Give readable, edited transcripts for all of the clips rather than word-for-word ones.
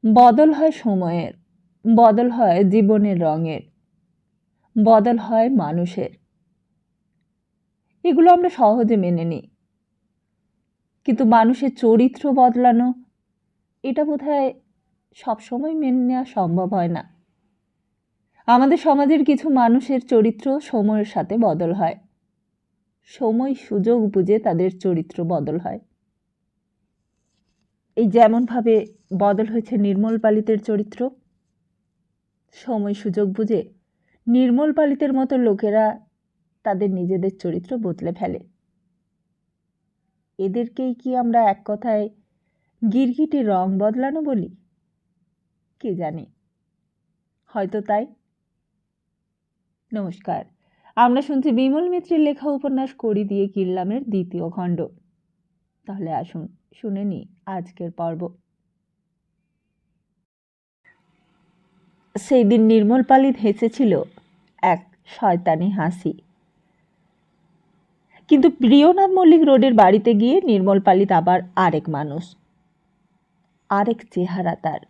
বদল হয় সময়ের, বদল হয় জীবনের রঙের, বদল হয় মানুষের। এগুলো আমরা সহজে মেনে নিই, কিন্তু মানুষের চরিত্র বদলানো এটা বোধহয় সবসময় মেনে নেওয়া সম্ভব হয় না। আমাদের সমাজের কিছু মানুষের চরিত্র সময়ের সাথে বদল হয়, সময় সুযোগ বুঝে তাদের চরিত্র বদল হয়। এই যেমনভাবে বদল হয়েছে নির্মল পালিতের চরিত্র, সময় সুযোগ বুঝে নির্মল পালিতের মতো লোকেরা তাদের নিজেদের চরিত্র বদলে ফেলে। এদেরকেই কি আমরা এক কথায় গিরগিটি রং বদলানো বলি? কে জানে, হয়তো তাই। নমস্কার, আমরা শুনছি বিমল মিত্রের লেখা উপন্যাস কড়ি দিয়ে কিনলামের দ্বিতীয় খণ্ড। তাহলে আসুন শুনে নিই আজকের পর্ব। সেই দিন নির্মল পালিত হেসেছিল এক শয়তানি হাসি। কিন্তু প্রিয়নাথ মল্লিক রোডের বাড়িতে গিয়ে নির্মল পালিত আবার আরেক মানুষ, আরেক চেহারা তার।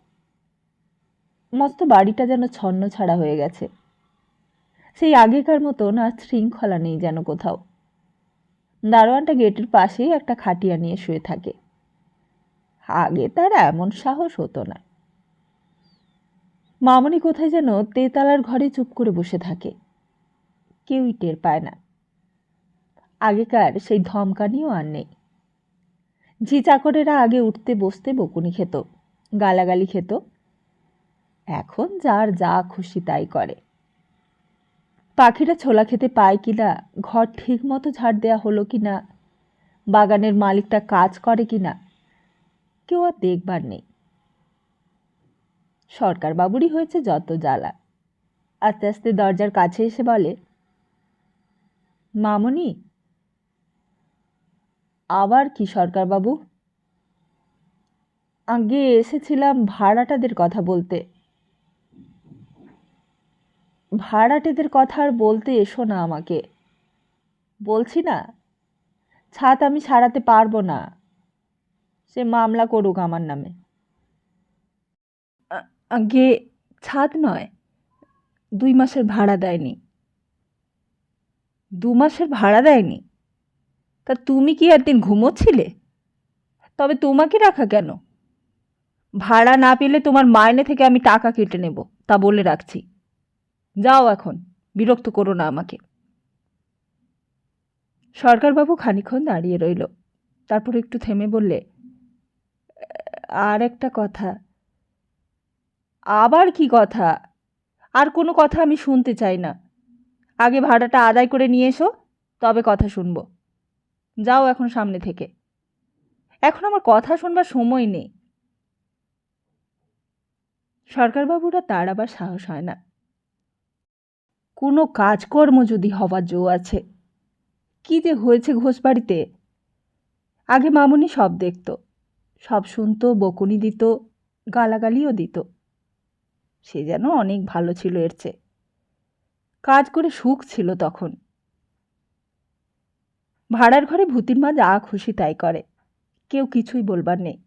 মস্ত বাড়িটা যেন ছন্ন ছাড়া হয়ে গেছে। সেই আগেকার মতন আর শৃঙ্খলা নেই যেন কোথাও। দারোয়ানটা গেটের পাশেই একটা খাটিয়া নিয়ে শুয়ে থাকে। আগে তার এমন সাহস হতো না। মামনি কোথায় যেন তেতালার ঘরে চুপ করে বসে থাকে, কেউই টের পায় না। আগেকার সেই ধমকানিও আর নেই। ঝি চাকরেরা আগে উঠতে বসতে বকুনি খেত, গালাগালি খেত। এখন যার যা খুশি তাই করে। পাখিরা ছোলা খেতে পায় কিনা, ঘর ঠিক মতো ঝাড় দেয়া হলো কিনা, বাগানের মালিকটা কাজ করে কিনা, কেউ আর দেখবার নেই। সরকার বাবুরই হয়েছে যত জ্বালা। আস্তে আস্তে দরজার কাছে এসে বলে, মামনি। আবার কি সরকার বাবু? আগে এসেছিলাম ভাড়াটাদের কথা বলতে। ভাড়াটেদের কথা আর বলতে এসো না আমাকে। বলছি না, ছাদ আমি সারাতে পারবো না। সে মামলা করুক আমার নামে। আগে ছাদ নয়, 2 মাসের ভাড়া দেয়নি। 2 মাসের ভাড়া দেয়নি? তা তুমি কি একদিন ঘুমোচ্ছিলে? তবে তোমাকে রাখা কেন? ভাড়া না পেলে তোমার মাইনে থেকে আমি টাকা কেটে নেব, তা বলে রাখছি। যাও এখন, বিরক্ত করো না আমাকে। সরকারবাবু খানিকক্ষণ দাঁড়িয়ে রইল, তারপর একটু থেমে বললে, আর একটা কথা। আবার কি কথা? আর কোনো কথা আমি শুনতে চাই না। আগে ভাড়াটা আদায় করে নিয়ে এসো, তবে কথা শুনবো। যাও এখন সামনে থেকে। এখন আমার কথা শুনবার সময় নেই। সরকারবাবুরা তার আবার সাহস হয় না। কোনো কাজকর্ম যদি হবার জো আছে। কি যে হয়েছে ঘোষবাড়িতে। আগে মামুনি সব দেখত, সব শুনতো, বকুনি দিত, গালাগালিও দিত। সে যেন অনেক ভালো ছিল এর চেয়ে। কাজ করে সুখ ছিল তখন। ভাড়ার ঘরে ভূতির মা যা খুশি তাই করে, কেউ কিছুই বলবার নেই।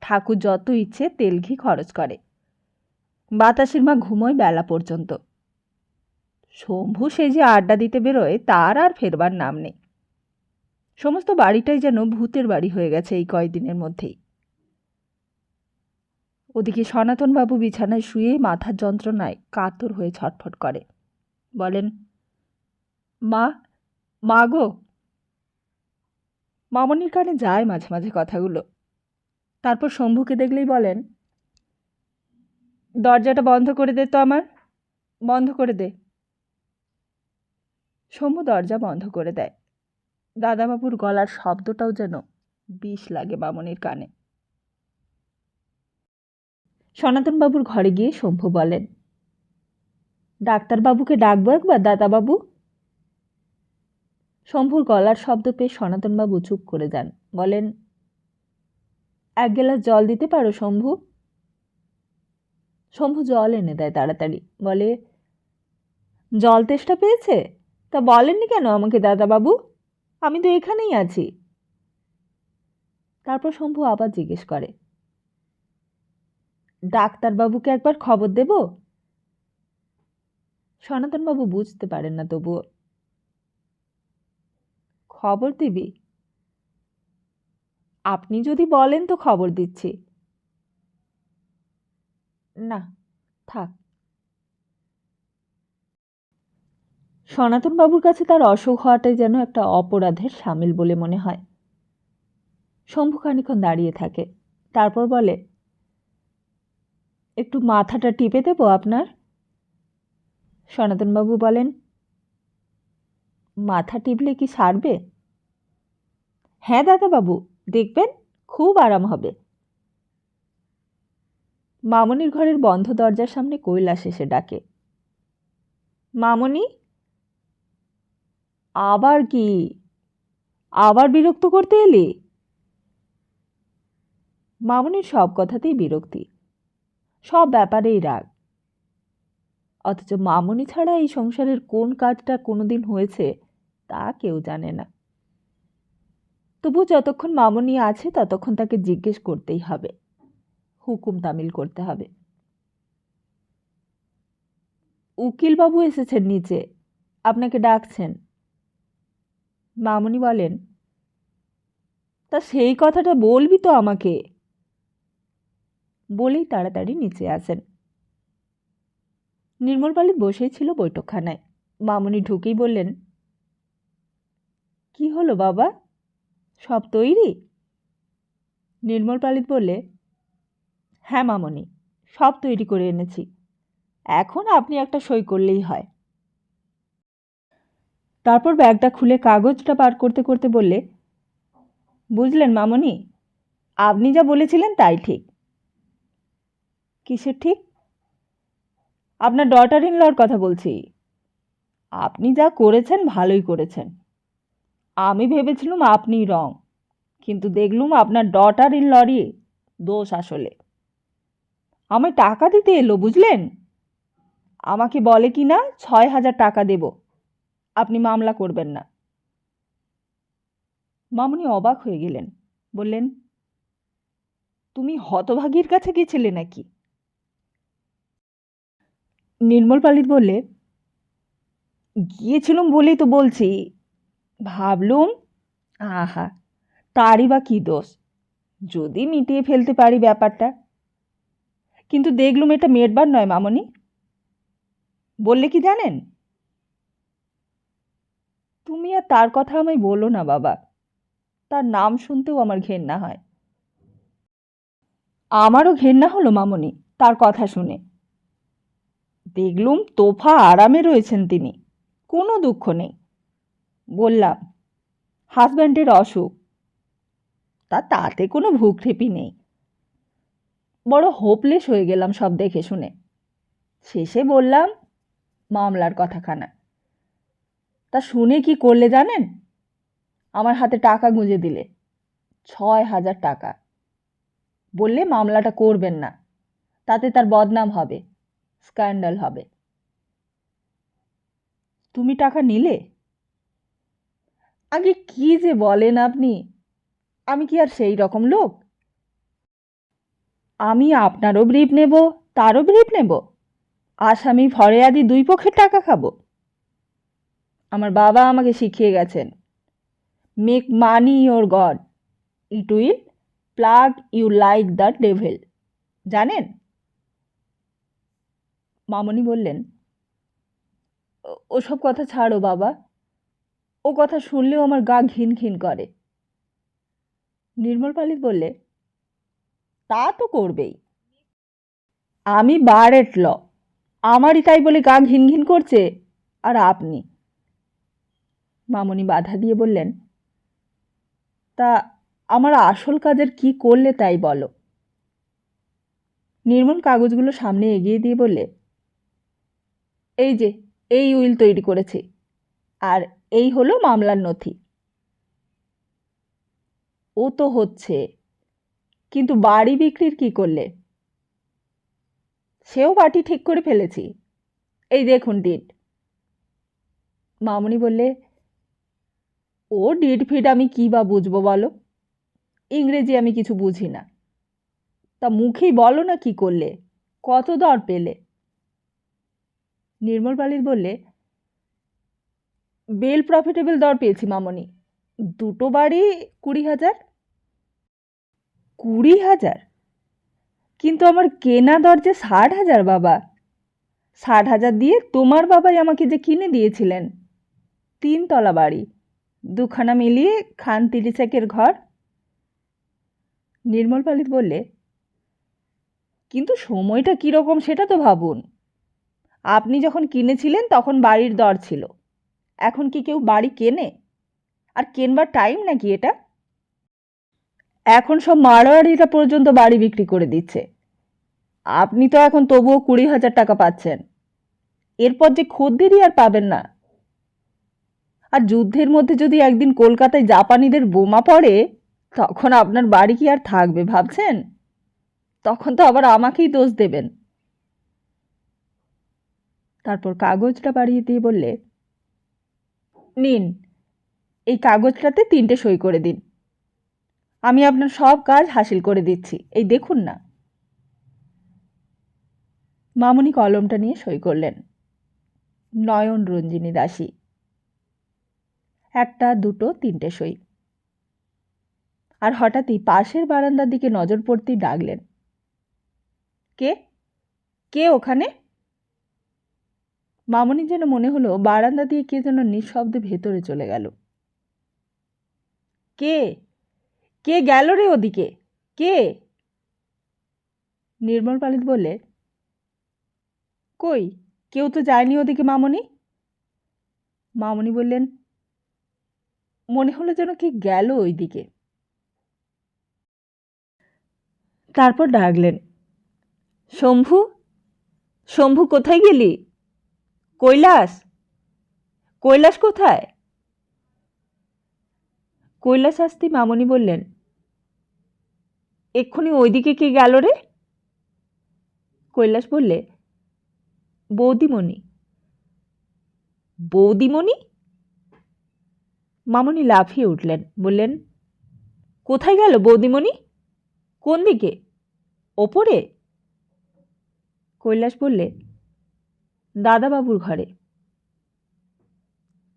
ঠাকুর যত ইচ্ছে তেল ঘি খরচ করে। বাতাসের মা ঘুমোয় বেলা পর্যন্ত। শম্ভু সে যে আড্ডা দিতে বেরোয় তার আর ফেরবার নাম নেই। সমস্ত বাড়িটাই যেন ভূতের বাড়ি হয়ে গেছে এই কয়দিনের মধ্যেই। ওদিকে সনাতনবাবু বিছানায় শুয়ে মাথার যন্ত্রণায় কাতর হয়ে ছটফট করে। বলেন, মা, মা গো। মামনির কানে যায় মাঝে মাঝে কথাগুলো। তারপর শম্ভুকে দেখলেই বলেন, দরজাটা বন্ধ করে দে তো আমার, বন্ধ করে দে। শম্ভু দরজা বন্ধ করে দেয়। দাদাবাবুর গলার শব্দটাও যেন বিষ লাগে মামনির কানে। সনাতনবাবুর ঘরে গিয়ে শম্ভু বলেন, ডাক্তারবাবুকে ডাকবো একবার দাদাবাবু? শম্ভুর গলার শব্দ পেয়ে সনাতনবাবু চুপ করে যান। বলেন, 1 গ্লাস জল দিতে পারো শম্ভু? শম্ভু জল এনে দেয় তাড়াতাড়ি। বলে, জল তেষ্টা পেয়েছে? তা বলেননি কেন আমাকে দাদাবাবু? আমি তো এখানেই আছি। তারপর শম্ভু আবার জিজ্ঞেস করে, ডাক্তারবাবুকে একবার খবর দেব? সনাতনবাবু বুঝতে পারেন না তবুও। খবর দিবি? আপনি যদি বলেন তো খবর দিচ্ছি। না, থাক। সনাতনবাবুর কাছে তার অসুখ হওয়াটাই যেন একটা অপরাধের সামিল বলে মনে হয়। শম্ভু খানিকক্ষণ দাঁড়িয়ে থাকে, তারপর বলে, একটু মাথাটা টিপে দেবো আপনার? সনাতনবাবু বলেন, মাথা টিপলে কি সারবে? হ্যাঁ দাদাবাবু, দেখবেন খুব আরাম হবে। মামনির ঘরের বন্ধ দরজার সামনে কৈলাস এসে ডাকে, মামনি। আবার কি? আবার বিরক্ত করতে এলি? মামনির সব কথাতেই বিরক্তি, সব ব্যাপারেই রাগ। অথচ মামনি ছাড়া এই সংসারের কোন কাজটা কোনোদিন হয়েছে তা কেউ জানে না। তবু যতক্ষণ মামনি আছে ততক্ষণ তাকে জিজ্ঞেস করতেই হবে, হুকুম তামিল করতে হবে। উকিলবাবু এসেছেন নিচে, আপনাকে ডাকছেন। মামনি বলেন, তা সেই কথাটা বলবি তো আমাকে। বলেই তাড়াতাড়ি নিচে আসেন। নির্মল পালিত বসেই ছিল বৈঠকখানায়। মামনি ঢুকেই বললেন, কি হলো বাবা, সব তৈরি? নির্মল পালিত বললে, হ্যাঁ মামনি, সব তৈরি করে এনেছি, এখন আপনি একটা সই করলেই হয়। তারপর ব্যাগটা খুলে কাগজটা বার করতে করতে বললে, বুঝলেন মামনি, আপনি যা বলেছিলেন তাই ঠিক। কিসের ঠিক? আপনার ডটার ইন লর কথা বলছি। আপনি যা করেছেন ভালোই করেছেন। আমি ভেবেছিলুম আপনিই রং, কিন্তু দেখলুম আপনার ডটার ইন লরই দোষ আসলে। আমায় টাকা দিতে এলো, বুঝলেন? আমাকে বলে কি না 6,000 টাকা দেব, আপনি মামলা করবেন না। মামনি অবাক হয়ে গেলেন, বললেন, তুমি হতভাগীর কাছে গেছিলে নাকি? নির্মল পালিত বললে, গিয়েছিলুম বলেই তো বলছি। ভাবলুম, আহা, তারই বা কী দোষ, যদি মিটিয়ে ফেলতে পারি ব্যাপারটা। কিন্তু দেখলুম এটা মেটবার নয় মামনি। বললে কি জানেন? তুমি আর তার কথা আমায় বলো না বাবা, তার নাম শুনতেও আমার ঘেন্না হয়। আমারও ঘেন্না হলো মামনি তার কথা শুনে। দেখলুম তোফা আরামে রয়েছেন তিনি, কোনো দুঃখ নেই। বললাম, হাজব্যান্ডের অসুখ, তাতে কোনো ভ্রুক্ষেপই নেই। বড় হোপলেস হয়ে গেলাম সব দেখে শুনে। শেষে বললাম মামলার কথাখানা। তা শুনে কি করলে জানেন? আমার হাতে টাকা গুঁজে দিলে, 6,000 টাকা। বললে মামলাটা করবেন না, তাতে তার বদনাম হবে, স্ক্যান্ডাল হবে। তুমি টাকা নিলে? আগে কি যে বলেন আপনি, আমি কি আর সেই রকম লোক? আমি আপনারও ব্রিফ নেব, তারও ব্রিফ নেব, আসামি ফরেয়াদি দুই পক্ষের টাকা খাবো? আমার বাবা আমাকে শিখিয়ে গেছেন, make money your god, it will plug you like the devil, জানেন? মামনি বললেন, ওসব কথা ছাড়ো বাবা, ও কথা শুনলেও আমার গা ঘিন ঘিন করে। নির্মল পালিত বললে, তা তো করবেই, আমি বার এট ল, আমারই তাই বলে গা ঘিন ঘিন করছে, আর আপনি? মামনি বাধা দিয়ে বললেন, তা আমার আসল কাজের কি করলে তাই বলো। নির্মল কাগজগুলো সামনে এগিয়ে দিয়ে বললে, এই যে এই উইল তৈরি করেছি, আর এই হলো মামলার নথি। ও তো হচ্ছে, কিন্তু বাড়ি বিক্রির কি করলে? সেও বাটি ঠিক করে ফেলেছি, এই দেখুন ডিড। মামনি বললে, ও ডিড ফিড আমি কী বা বুঝবো বলো, ইংরেজি আমি কিছু বুঝি না। তা মুখেই বলো না কি করলে, কত দর পেলে? নির্মল পালিত বললে, বেল প্রফিটেবল দর পেয়েছি মামনি, দুটো বাড়ি 20,000। 20,000? কিন্তু আমার কেনা দর যে 60,000 বাবা। 60,000 দিয়ে তোমার বাবাই আমাকে যে কিনে দিয়েছিলেন 3 তলা বাড়ি, দুখানা মিলিয়ে খান 30 ঘর। নির্মল পালিত বললে, কিন্তু সময়টা কীরকম সেটা তো ভাবুন। আপনি যখন কিনেছিলেন তখন বাড়ির দর ছিল, এখন কি কেউ বাড়ি কেনে? আর কেনবার টাইম নাকি এটা? এখন সব মারোয়ারিরা পর্যন্ত বাড়ি বিক্রি করে দিচ্ছে, আপনি তো এখন তবুও 20,000 টাকা পাচ্ছেন, এরপর যে খদ্দেরই আর পাবেন না। আর যুদ্ধের মধ্যে যদি একদিন কলকাতায় জাপানিদের বোমা পড়ে, তখন আপনার বাড়ি কি আর থাকবে ভাবছেন? তখন তো আবার আমাকেই দোষ দেবেন। তারপর কাগজটা বাড়িয়ে দিয়ে বললে, নিন, এই কাগজটাতে 3টে সই করে দিন, আমি আপনার সব কাজ হাসিল করে দিচ্ছি, এই দেখুন না। মামনি কলমটা নিয়ে সই করলেন। নয়ন রঞ্জিনী দাসী। 1, 2, 3টে সই। আর হঠাৎই পাশের বারান্দার দিকে নজর পড়তেই ডাকলেন, কে কে ওখানে? মামনি যেন মনে হলো বারান্দা দিয়ে কে যেন নিঃশব্দে ভেতরে চলে গেল। কে কে গেল রে ওদিকে, কে? নির্মল পালিত বললে, কই, কেউ তো যায়নি ওদিকে মামনি। মামনি বললেন, মনে হলো যেন কে গেল ওইদিকে। তারপর ডাকলেন, শম্ভু, শম্ভু কোথায় গেলি? কৈলাস, কৈলাস কোথায়? কৈলাস আসতেই মামনি বললেন, এক্ষুনি ওইদিকে কে গেল রে? কৈলাস বললে, বৌদিমণি। বৌদিমণি? মামনি লাফিয়ে উঠলেন, বললেন, কোথায় গেল বৌদিমণি? কোন দিকে? ওপরে? কৈলাস বললে, দাদাবাবুর ঘরে।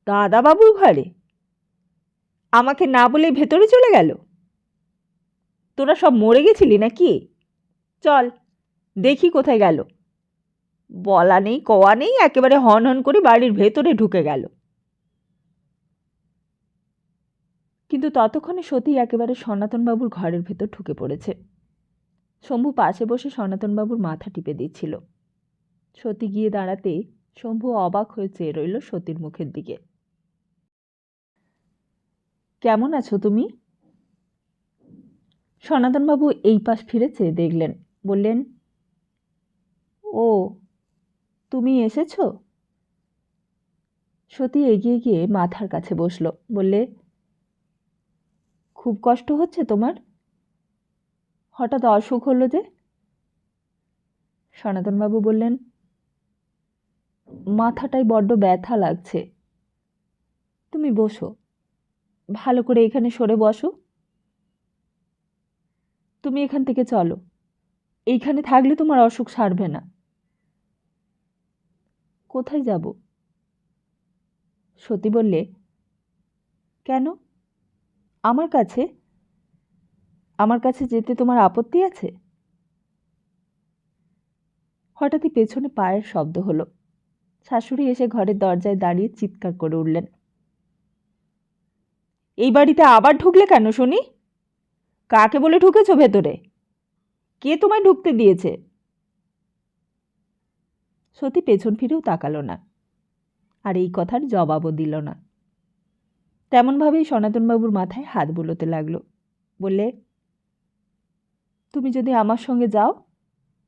দাদাবাবুর ঘরে? আমাকে না বলে ভেতরে চলে গেল? তোরা সব মরে গেছিলি নাকি? চল দেখি কোথায় গেল। বলা নেই কওয়া নেই, একেবারে হন হন করে বাড়ির ভেতরে ঢুকে গেল। কিন্তু ততক্ষণে সতী একেবারে সনাতনবাবুর ঘরের ভেতর ঢুকে পড়েছে। শম্ভু পাশে বসে সনাতনবাবুর মাথা টিপে দিচ্ছিল। সতী গিয়ে দাঁড়াতে শম্ভু অবাক হয়ে চেয়ে রইল সতীর মুখের দিকে। কেমন আছো তুমি? সনাতনবাবু এই পাশ ফিরে চেয়ে দেখলেন, বললেন, ও, তুমি এসেছ? সতী এগিয়ে গিয়ে মাথার কাছে বসল, বললে, খুব কষ্ট হচ্ছে তোমার? হঠাৎ অসুখ হলো যে? সনাতনবাবু বললেন, মাথাটাই বড্ড ব্যথা লাগছে। তুমি বসো, ভালো করে এখানে সরে বসো। তুমি এখান থেকে চলো, এইখানে থাকলে তোমার অসুখ সারবে না। কোথায় যাব? সতী বললে, কেন? আমার কাছে? আমার কাছে যেতে তোমার আপত্তি আছে? হঠাৎই পেছনে পায়ের শব্দ হলো। শাশুড়ি এসে ঘরের দরজায় দাঁড়িয়ে চিৎকার করে উঠলেন, এই বাড়িতে আবার ঢুকলে কেন শুনি? কাকে বলে ঢুকেছো ভেতরে? কে তোমায় ঢুকতে দিয়েছে? সতী পেছন ফিরেও তাকালো না, আর এই কথার জবাবও দিল না। তেমনভাবেই সনাতনবাবুর মাথায় হাত বুলোতে লাগলো, বললে, তুমি যদি আমার সঙ্গে যাও,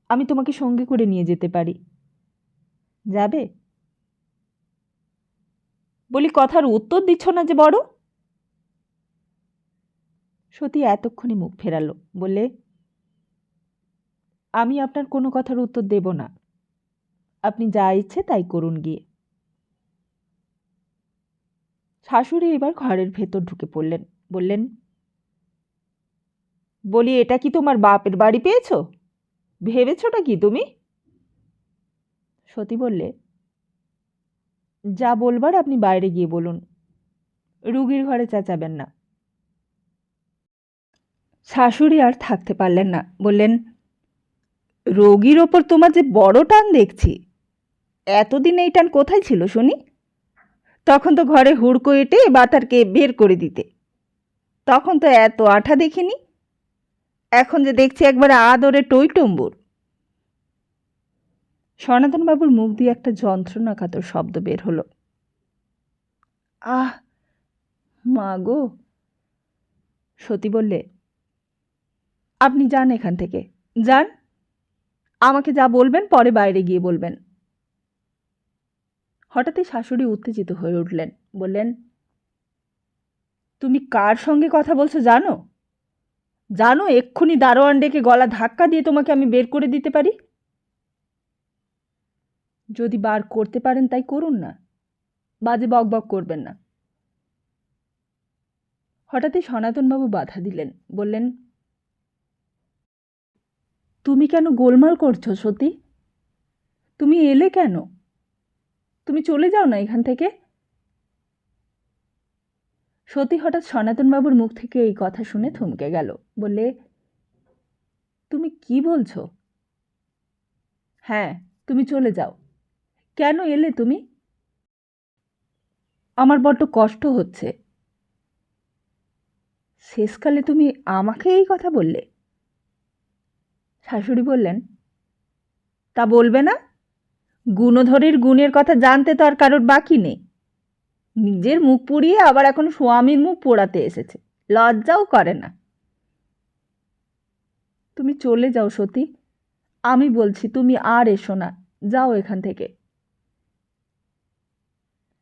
আমি তোমাকে সঙ্গে করে নিয়ে যেতে পারি। যাবে? বলি, কথার উত্তর দিচ্ছ না যে বড়। সতী এতক্ষণে মুখ ফেরালো, বললে, আমি আপনার কোনো কথার উত্তর দেব না, আপনি যা ইচ্ছে তাই করুন গিয়ে। শাশুড়ি এবার ঘরের ভেতর ঢুকে পড়লেন, বললেন, বলি, এটা কি তোমার বাপের বাড়ি পেয়েছো? ভেবেছোটা কি তুমি? সতী বললে, যা বলবার আপনি বাইরে গিয়ে বলুন, রুগীর ঘরে চেঁচাবেন না। শাশুড়ি আর থাকতে পারলেন না, বললেন, রোগীর ওপর তোমার যে বড় টান দেখছি, এতদিন এই টান কোথায় ছিল শুনি? তখন তো ঘরে হুড়কো এঁটে বাতারকে বের করে দিতে, তখন তো এত আঠা দেখিনি। এখন যে দেখছি একবারে আদরে টইটম্বুর। সনাতনবাবুর মুখ দিয়ে একটা যন্ত্রণাকাতর শব্দ বের হলো। আহ, মা গো। সতী বললে, আপনি যান এখান থেকে, যান। আমাকে যা বলবেন পরে বাইরে গিয়ে বলবেন। হঠাৎই শাশুড়ি উত্তেজিত হয়ে উঠলেন, বললেন, তুমি কার সঙ্গে কথা বলছো জানো? জানো এক্ষুনি দারোয়ান ডেকে গলা ধাক্কা দিয়ে তোমাকে আমি বের করে দিতে পারি। যদি বার করতে পারেন তাই করুন না, বাজে বকবক করবেন না। হঠাৎই সনাতনবাবু বাধা দিলেন, বললেন, তুমি কেন গোলমাল করছো সতী? তুমি এলে কেন? তুমি চলে যাও না এখান থেকে। সতী হঠাৎ সনাতনবাবুর মুখ থেকে এই কথা শুনে থমকে গেল, বললে, তুমি কি বলছো? হ্যাঁ, তুমি চলে যাও। কেন এলে তুমি? আমার বড্ড কষ্ট হচ্ছে। শেষকালে তুমি আমাকে এই কথা বললে? শাশুড়ি বললেন, তা বলবে না? গুণধরীর গুণের কথা জানতে তো আর কারোর বাকি নেই। নিজের মুখ পুড়িয়ে আবার এখন স্বামীর মুখ পোড়াতে এসেছে, লজ্জাও করে না। তুমি চলে যাও সতী, আমি বলছি, তুমি আর এসো না, যাও এখান থেকে।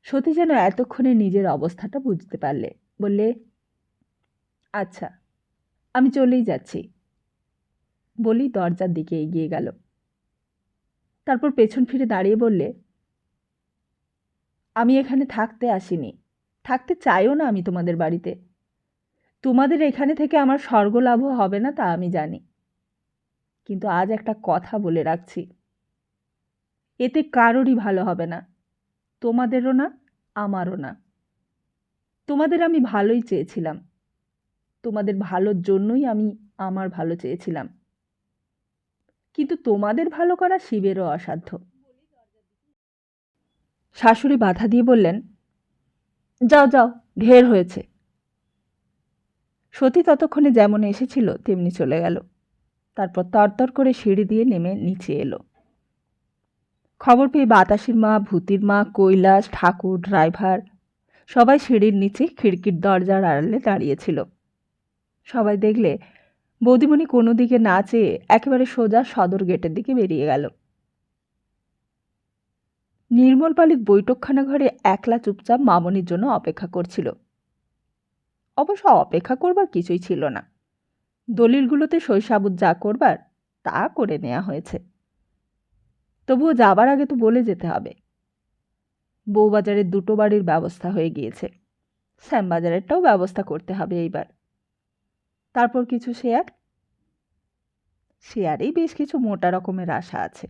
সতী যেন এতক্ষণে নিজের অবস্থাটা বুঝতে পারলে, বললে, আচ্ছা, আমি চলেই যাচ্ছি। বলি দরজার দিকে এগিয়ে গেল। তারপর পেছন ফিরে দাঁড়িয়ে বললে, আমি এখানে থাকতে আসিনি, থাকতে চাইও না আমি তোমাদের বাড়িতে। তোমাদের এখানে থেকে আমার স্বর্গলাভ হবে না তা আমি জানি, কিন্তু আজ একটা কথা বলে রাখছি, এতে কারোরই ভালো হবে না, তোমাদেরও না, আমারও না। তোমাদের আমি ভালোই চেয়েছিলাম, তোমাদের ভালোর জন্যই আমি আমার ভালো চেয়েছিলাম, কিন্তু তোমাদের ভালো করা শিবেরও অসাধ্য। শাশুড়ি বাধা দিয়ে বললেন, যাও যাও, ঢের হয়েছে। সতী ততক্ষণে যেমন এসেছিল তেমনি চলে গেল। তারপর তরতর করে সিঁড়ি দিয়ে নেমে নিচে এলো। খবর পেয়ে বাতাসির মা, ভূতির মা, কৈলাস, ঠাকুর, ড্রাইভার সবাই সিঁড়ির নিচে খিড়কির দরজার আড়ালে দাঁড়িয়েছিল। সবাই দেখলে বৌদিমণি কোনো দিকে না চেয়ে একেবারে সোজা সদর গেটের দিকে বেরিয়ে গেল। নির্মল পালিত বৈঠকখানা ঘরে একলা চুপচাপ মামনির জন্য অপেক্ষা করছিল। অবশ্য অপেক্ষা করবার কিছুই ছিল না, দলিলগুলোতে সই সাবুত যা করবার তা করে নেওয়া হয়েছে। তবুও যাবার আগে তো বলে যেতে হবে, বউবাজারের দুটো বাড়ির ব্যবস্থা হয়ে গিয়েছে, শ্যামবাজারেরটাও ব্যবস্থা করতে হবে এইবার। তারপর কিছু শেয়ারেই বেশ কিছু মোটা রকমের আশা আছে।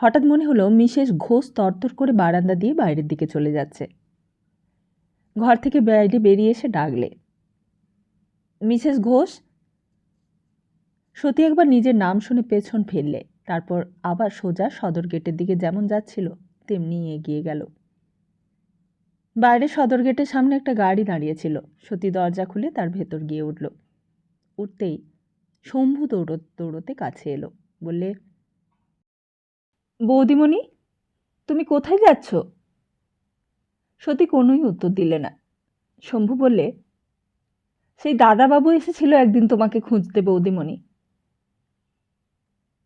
হঠাৎ মনে হলো মিসেস ঘোষ তরতর করে বারান্দা দিয়ে বাইরের দিকে চলে যাচ্ছে। ঘর থেকে বাইরে বেরিয়ে এসে ডাকলে, মিসেস ঘোষ। সতী একবার নিজের নাম শুনে পেছন ফেললে, তারপর আবার সোজা সদর গেটের দিকে যেমন যাচ্ছিল তেমনি এগিয়ে গেল। বাইরে সদর গেটের সামনে একটা গাড়ি দাঁড়িয়েছিল। সতী দরজা খুলে তার ভেতর গিয়ে উঠল। উঠতেই শম্ভু দৌড়তে কাছে এলো, বললে, বৌদিমণি, তুমি কোথায় যাচ্ছ? সতী কোনোই উত্তর দিলে না। শম্ভু বললে, সেই দাদাবাবু এসেছিল একদিন তোমাকে খুঁজতে বৌদিমণি।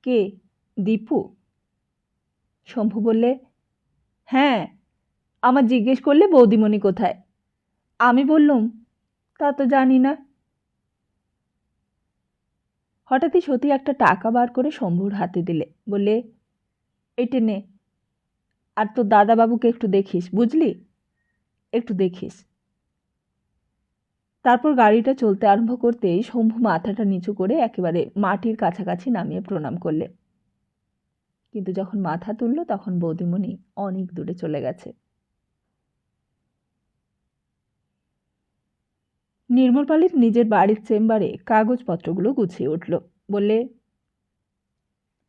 কে, দীপু? শম্ভু বললে, হ্যাঁ, আমার জিজ্ঞেস করলে বৌদিমণি কোথায়। আমি বললুম, তা তো জানি না। হঠাৎই সতী একটা টাকা বার করে শম্ভুর হাতে দিলে, বললে, এইটে নে, আর তোর দাদাবাবুকে একটু দেখিস, বুঝলি, একটু দেখিস। তারপর গাড়িটা চলতে আরম্ভ করতেই শম্ভু মাথাটা নিচু করে একেবারে মাটির কাছাকাছি নামিয়ে প্রণাম করলে। কিন্তু যখন মাথা তুলল তখন বৌদিমণি অনেক দূরে চলে গেছে। নির্মল পালিত নিজের বাড়ির চেম্বারে কাগজপত্রগুলো গুছিয়ে উঠল। বললে,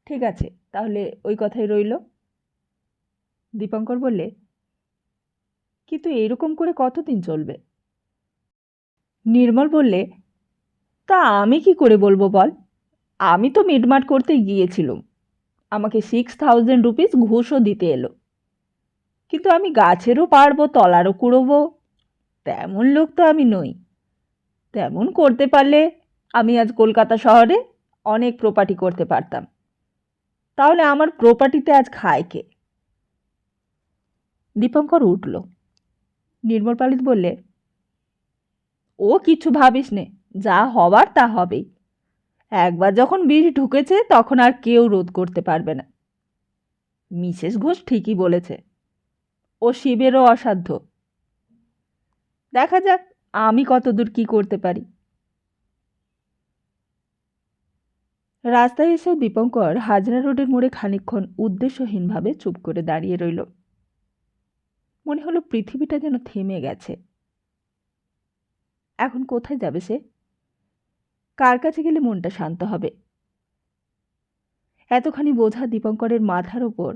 ঠিক আছে, তাহলে ওই কথাই রইল। দীপঙ্কর বললে, কিন্তু এরকম করে কতদিন চলবে? নির্মল বললে, তা আমি কি করে বলবো বল? আমি তো মিটমাট করতে গিয়েছিলাম, আমাকে 6,000 রুপিস ঘুষও দিতে এলো, কিন্তু আমি গাছেরও পারবো তলারও কুড়োবো তেমন লোক তো আমি নই। তেমন করতে পারলে আমি আজ কলকাতা শহরে অনেক প্রপার্টি করতে পারতাম। তাহলে আমার প্রপার্টিতে আজ খায় কে? দীপঙ্কর উঠল। নির্মল পালিত বললে, ও কিছু ভাবিস নে, যা হবার তা হবেই। একবার যখন বিষ ঢুকেছে তখন আর কেউ রোধ করতে পারবে না। মিসেস ঘোষ ঠিকই বলেছে, ও শিবেরও অসাধ্য। দেখা যাক আমি কতদূর কি করতে পারি। রাস্তায় এসেও দীপঙ্কর হাজরা রোডের মোড়ে খানিকক্ষণ উদ্দেশ্যহীনভাবে চুপ করে দাঁড়িয়ে রইল। মনে হলো পৃথিবীটা যেন থেমে গেছে। এখন কোথায় যাবে সে? কার কাছে গেলে মনটা শান্ত হবে? এতখানি বোঝা দীপঙ্করের মাথার ওপর,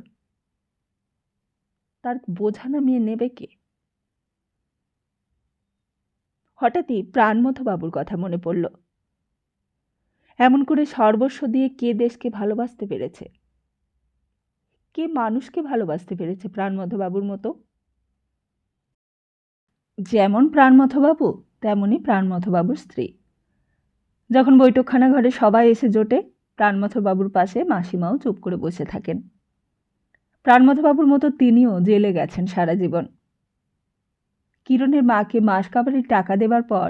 তার বোঝা নামিয়ে নেবে কে? হঠাৎই প্রাণমথবাবুর কথা মনে পড়ল। এমন করে সর্বস্ব দিয়ে কে দেশকে ভালোবাসতে পেরেছে, কে মানুষকে ভালোবাসতে পেরেছে প্রাণমথবাবুর মতো? যেমন প্রাণমথবাবু তেমনই প্রাণমথবাবুর স্ত্রী। যখন বৈঠকখানা ঘরে সবাই এসে জোটে, প্রাণমথবাবুর পাশে মাসিমাও চুপ করে বসে থাকেন। প্রাণমথবাবুর মতো তিনিও জেলে গেছেন সারা জীবন। কিরণের মাকে মাস কাবারির টাকা দেবার পর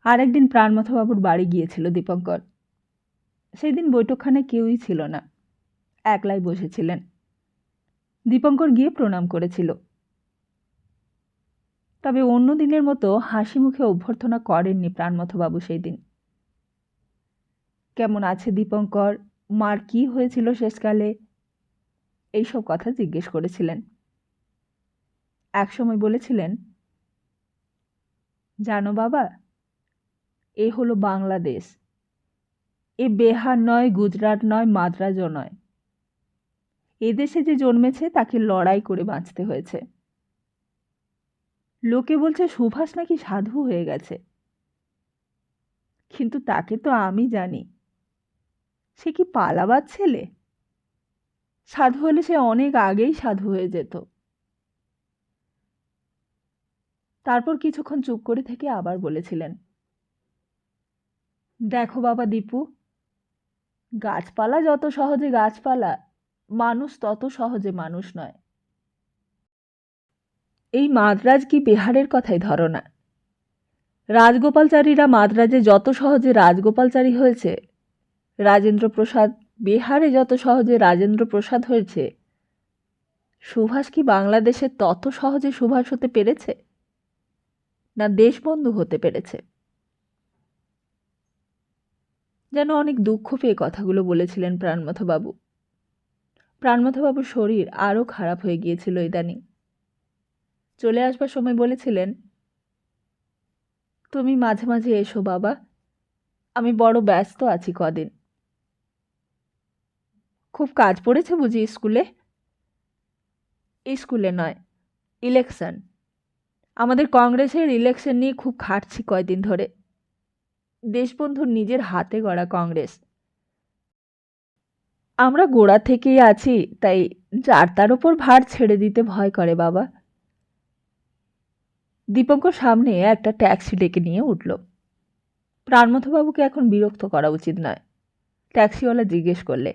আরেকদিন প্রাণমথবাবুর বাড়ি গিয়েছিল দীপঙ্কর। সেই দিন বৈঠকখানায় কেউই ছিল না, একলাই বসেছিলেন। দীপঙ্কর গিয়ে প্রণাম করেছিল, তবে অন্য দিনের মতো হাসি মুখে অভ্যর্থনা করেননি প্রাণমথবাবু সেই দিন। কেমন আছে দীপঙ্কর, মার কি হয়েছিল শেষকালে, এইসব কথা জিজ্ঞেস করেছিলেন। একসময় বলেছিলেন, জানো বাবা, এ হলো বাংলাদেশ। এ বিহার নয়, গুজরাট নয়, মাদ্রাজও নয়। এদেশে যে জন্মেছে তাকে লড়াই করে বাঁচতে হয়েছে। লোকে বলছে সুভাষ নাকি সাধু হয়ে গেছে, কিন্তু তাকে তো আমি জানি, সে কি পালাবার ছেলে? সাধু হলে সে অনেক আগেই সাধু হয়ে যেত। তারপর কিছুক্ষণ চুপ করে থেকে আবার বলেছিলেন, দেখো বাবা দীপু, গাছপালা যত সহজে গাছপালা, মানুষ তত সহজে মানুষ নয়। এই মাদ্রাজ কি বিহারের কথাই ধরো না। রাজগোপালচারীরা মাদ্রাজে যত সহজে রাজগোপালচারী হয়েছে, রাজেন্দ্র প্রসাদ বিহারে যত সহজে রাজেন্দ্র প্রসাদ হয়েছে, সুভাষ কি বাংলাদেশে তত সহজে সুভাষ হতে পেরেছে, না দেশবন্ধু হতে পেরেছে? যেন অনেক দুঃখ পেয়ে কথাগুলো বলেছিলেন প্রাণমথবাবু। প্রাণমথবাবুর শরীর আরও খারাপ হয়ে গিয়েছিল ইদানিং। চলে আসবার সময় বলেছিলেন, তুমি মাঝে মাঝে এসো বাবা, আমি বড় ব্যস্ত আছি কদিন। খুব কাজ পড়েছে বুঝি স্কুলে? স্কুলে নয়, ইলেকশন। আমাদের কংগ্রেসের ইলেকশন নিয়ে খুব খাটছি কয়দিন ধরে। দেশবন্ধুর নিজের হাতে গড়া কংগ্রেস, আমরা গোড়া থেকেই আছি, তাই যার তার ওপর ভার ছেড়ে দিতে ভয় করে বাবা। দীপঙ্কর সামনে একটা ট্যাক্সি ডেকে নিয়ে উঠল। প্রাণমথবাবুকে এখন বিরক্ত করা উচিত নয়। ট্যাক্সিওয়ালা জিজ্ঞেস করলে,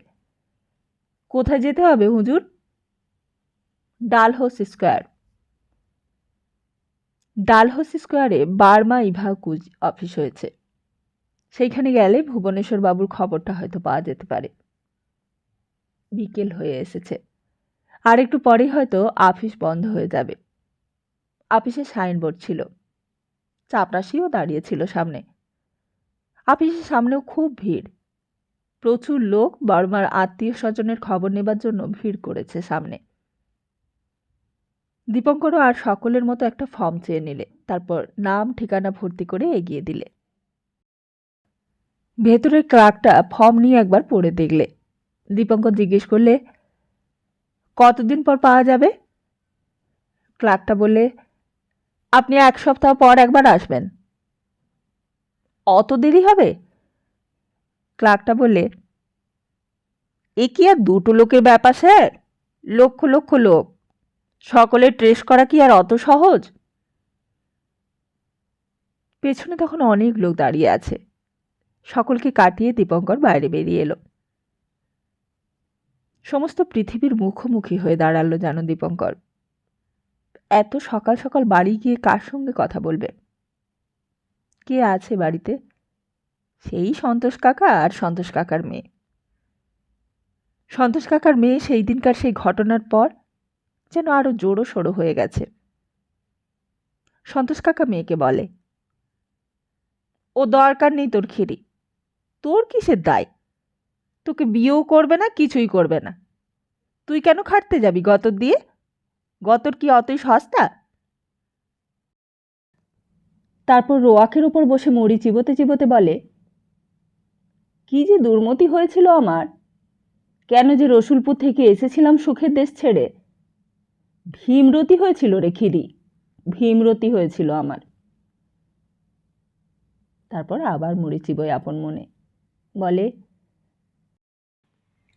কোথায় যেতে হবে হুজুর? ডালহৌসি স্কোয়ার। ডালহৌসি স্কোয়ারে বার্মা ইভাকুজ অফিস হয়েছে, সেইখানে গেলে ভুবনেশ্বর বাবুর খবরটা হয়তো পাওয়া যেতে পারে। বিকেল হয়ে এসেছে, আর একটু পরেই হয়তো অফিস বন্ধ হয়ে যাবে। অফিসে সাইনবোর্ড ছিল, চাপরাশিও দাঁড়িয়েছিল সামনে। আপিসের সামনেও খুব ভিড়। প্রচুর লোক বর্মার আত্মীয় স্বজনের খবর নেবার জন্য ভিড় করেছে সামনে। দীপঙ্করও আর সকলের মতো একটা ফর্ম চেয়ে নিলে, তারপর নাম ঠিকানা ভর্তি করে এগিয়ে দিলে। ভেতরের ক্লার্কটা ফর্ম নিয়ে একবার পড়ে দেখলে। দীপঙ্কর জিজ্ঞেস করলে, কতদিন পর পাওয়া যাবে? ক্লার্কটা বললে, আপনি 1 সপ্তাহ পর একবার আসবেন। অত দেরি হবে? ক্লার্কটা বললে, এ কি আর 2টো লোকের ব্যাপার স্যার? লক্ষ লক্ষ লোক, সকলে ট্রেস করা কি আর অত সহজ? পেছনে তখন অনেক লোক দাঁড়িয়ে আছে। সকলকে কাটিয়ে দীপঙ্কর বাইরে বেরিয়ে এলো। সমস্ত পৃথিবীর মুখোমুখি হয়ে দাঁড়ালো যেন দীপঙ্কর। এত সকাল সকাল বাড়ি গিয়ে কার সঙ্গে কথা বলবে? কে আছে বাড়িতে? সেই সন্তোষ কাকা আর সন্তোষ কাকার মেয়ে। সন্তোষ কাকার মেয়ে সেই দিনকার সেই ঘটনার পর যেন আরো জোড়ো সড়ো হয়ে গেছে। সন্তোষ কাকা মেয়েকে বলে, ও দরকার নেই তোর খিরি, তোর কিসের দায়? তোকে বিয়েও করবে না, কিছুই করবে না। তুই কেন খাটতে যাবি গতর দিয়ে? গতর কি অতই সস্তা? তারপর রোয়াকের ওপর বসে মুড়ি চিবোতে চিবোতে বলে, কি যে দুর্মতি হয়েছিল আমার! কেন যে রসুলপুর থেকে এসেছিলাম সুখের দেশ ছেড়ে! ভীমরতি হয়েছিল রে খিরি, ভীমরতি হয়েছিল আমার। তারপর আবার মুড়ি চিবোয় আপন মনে, বলে,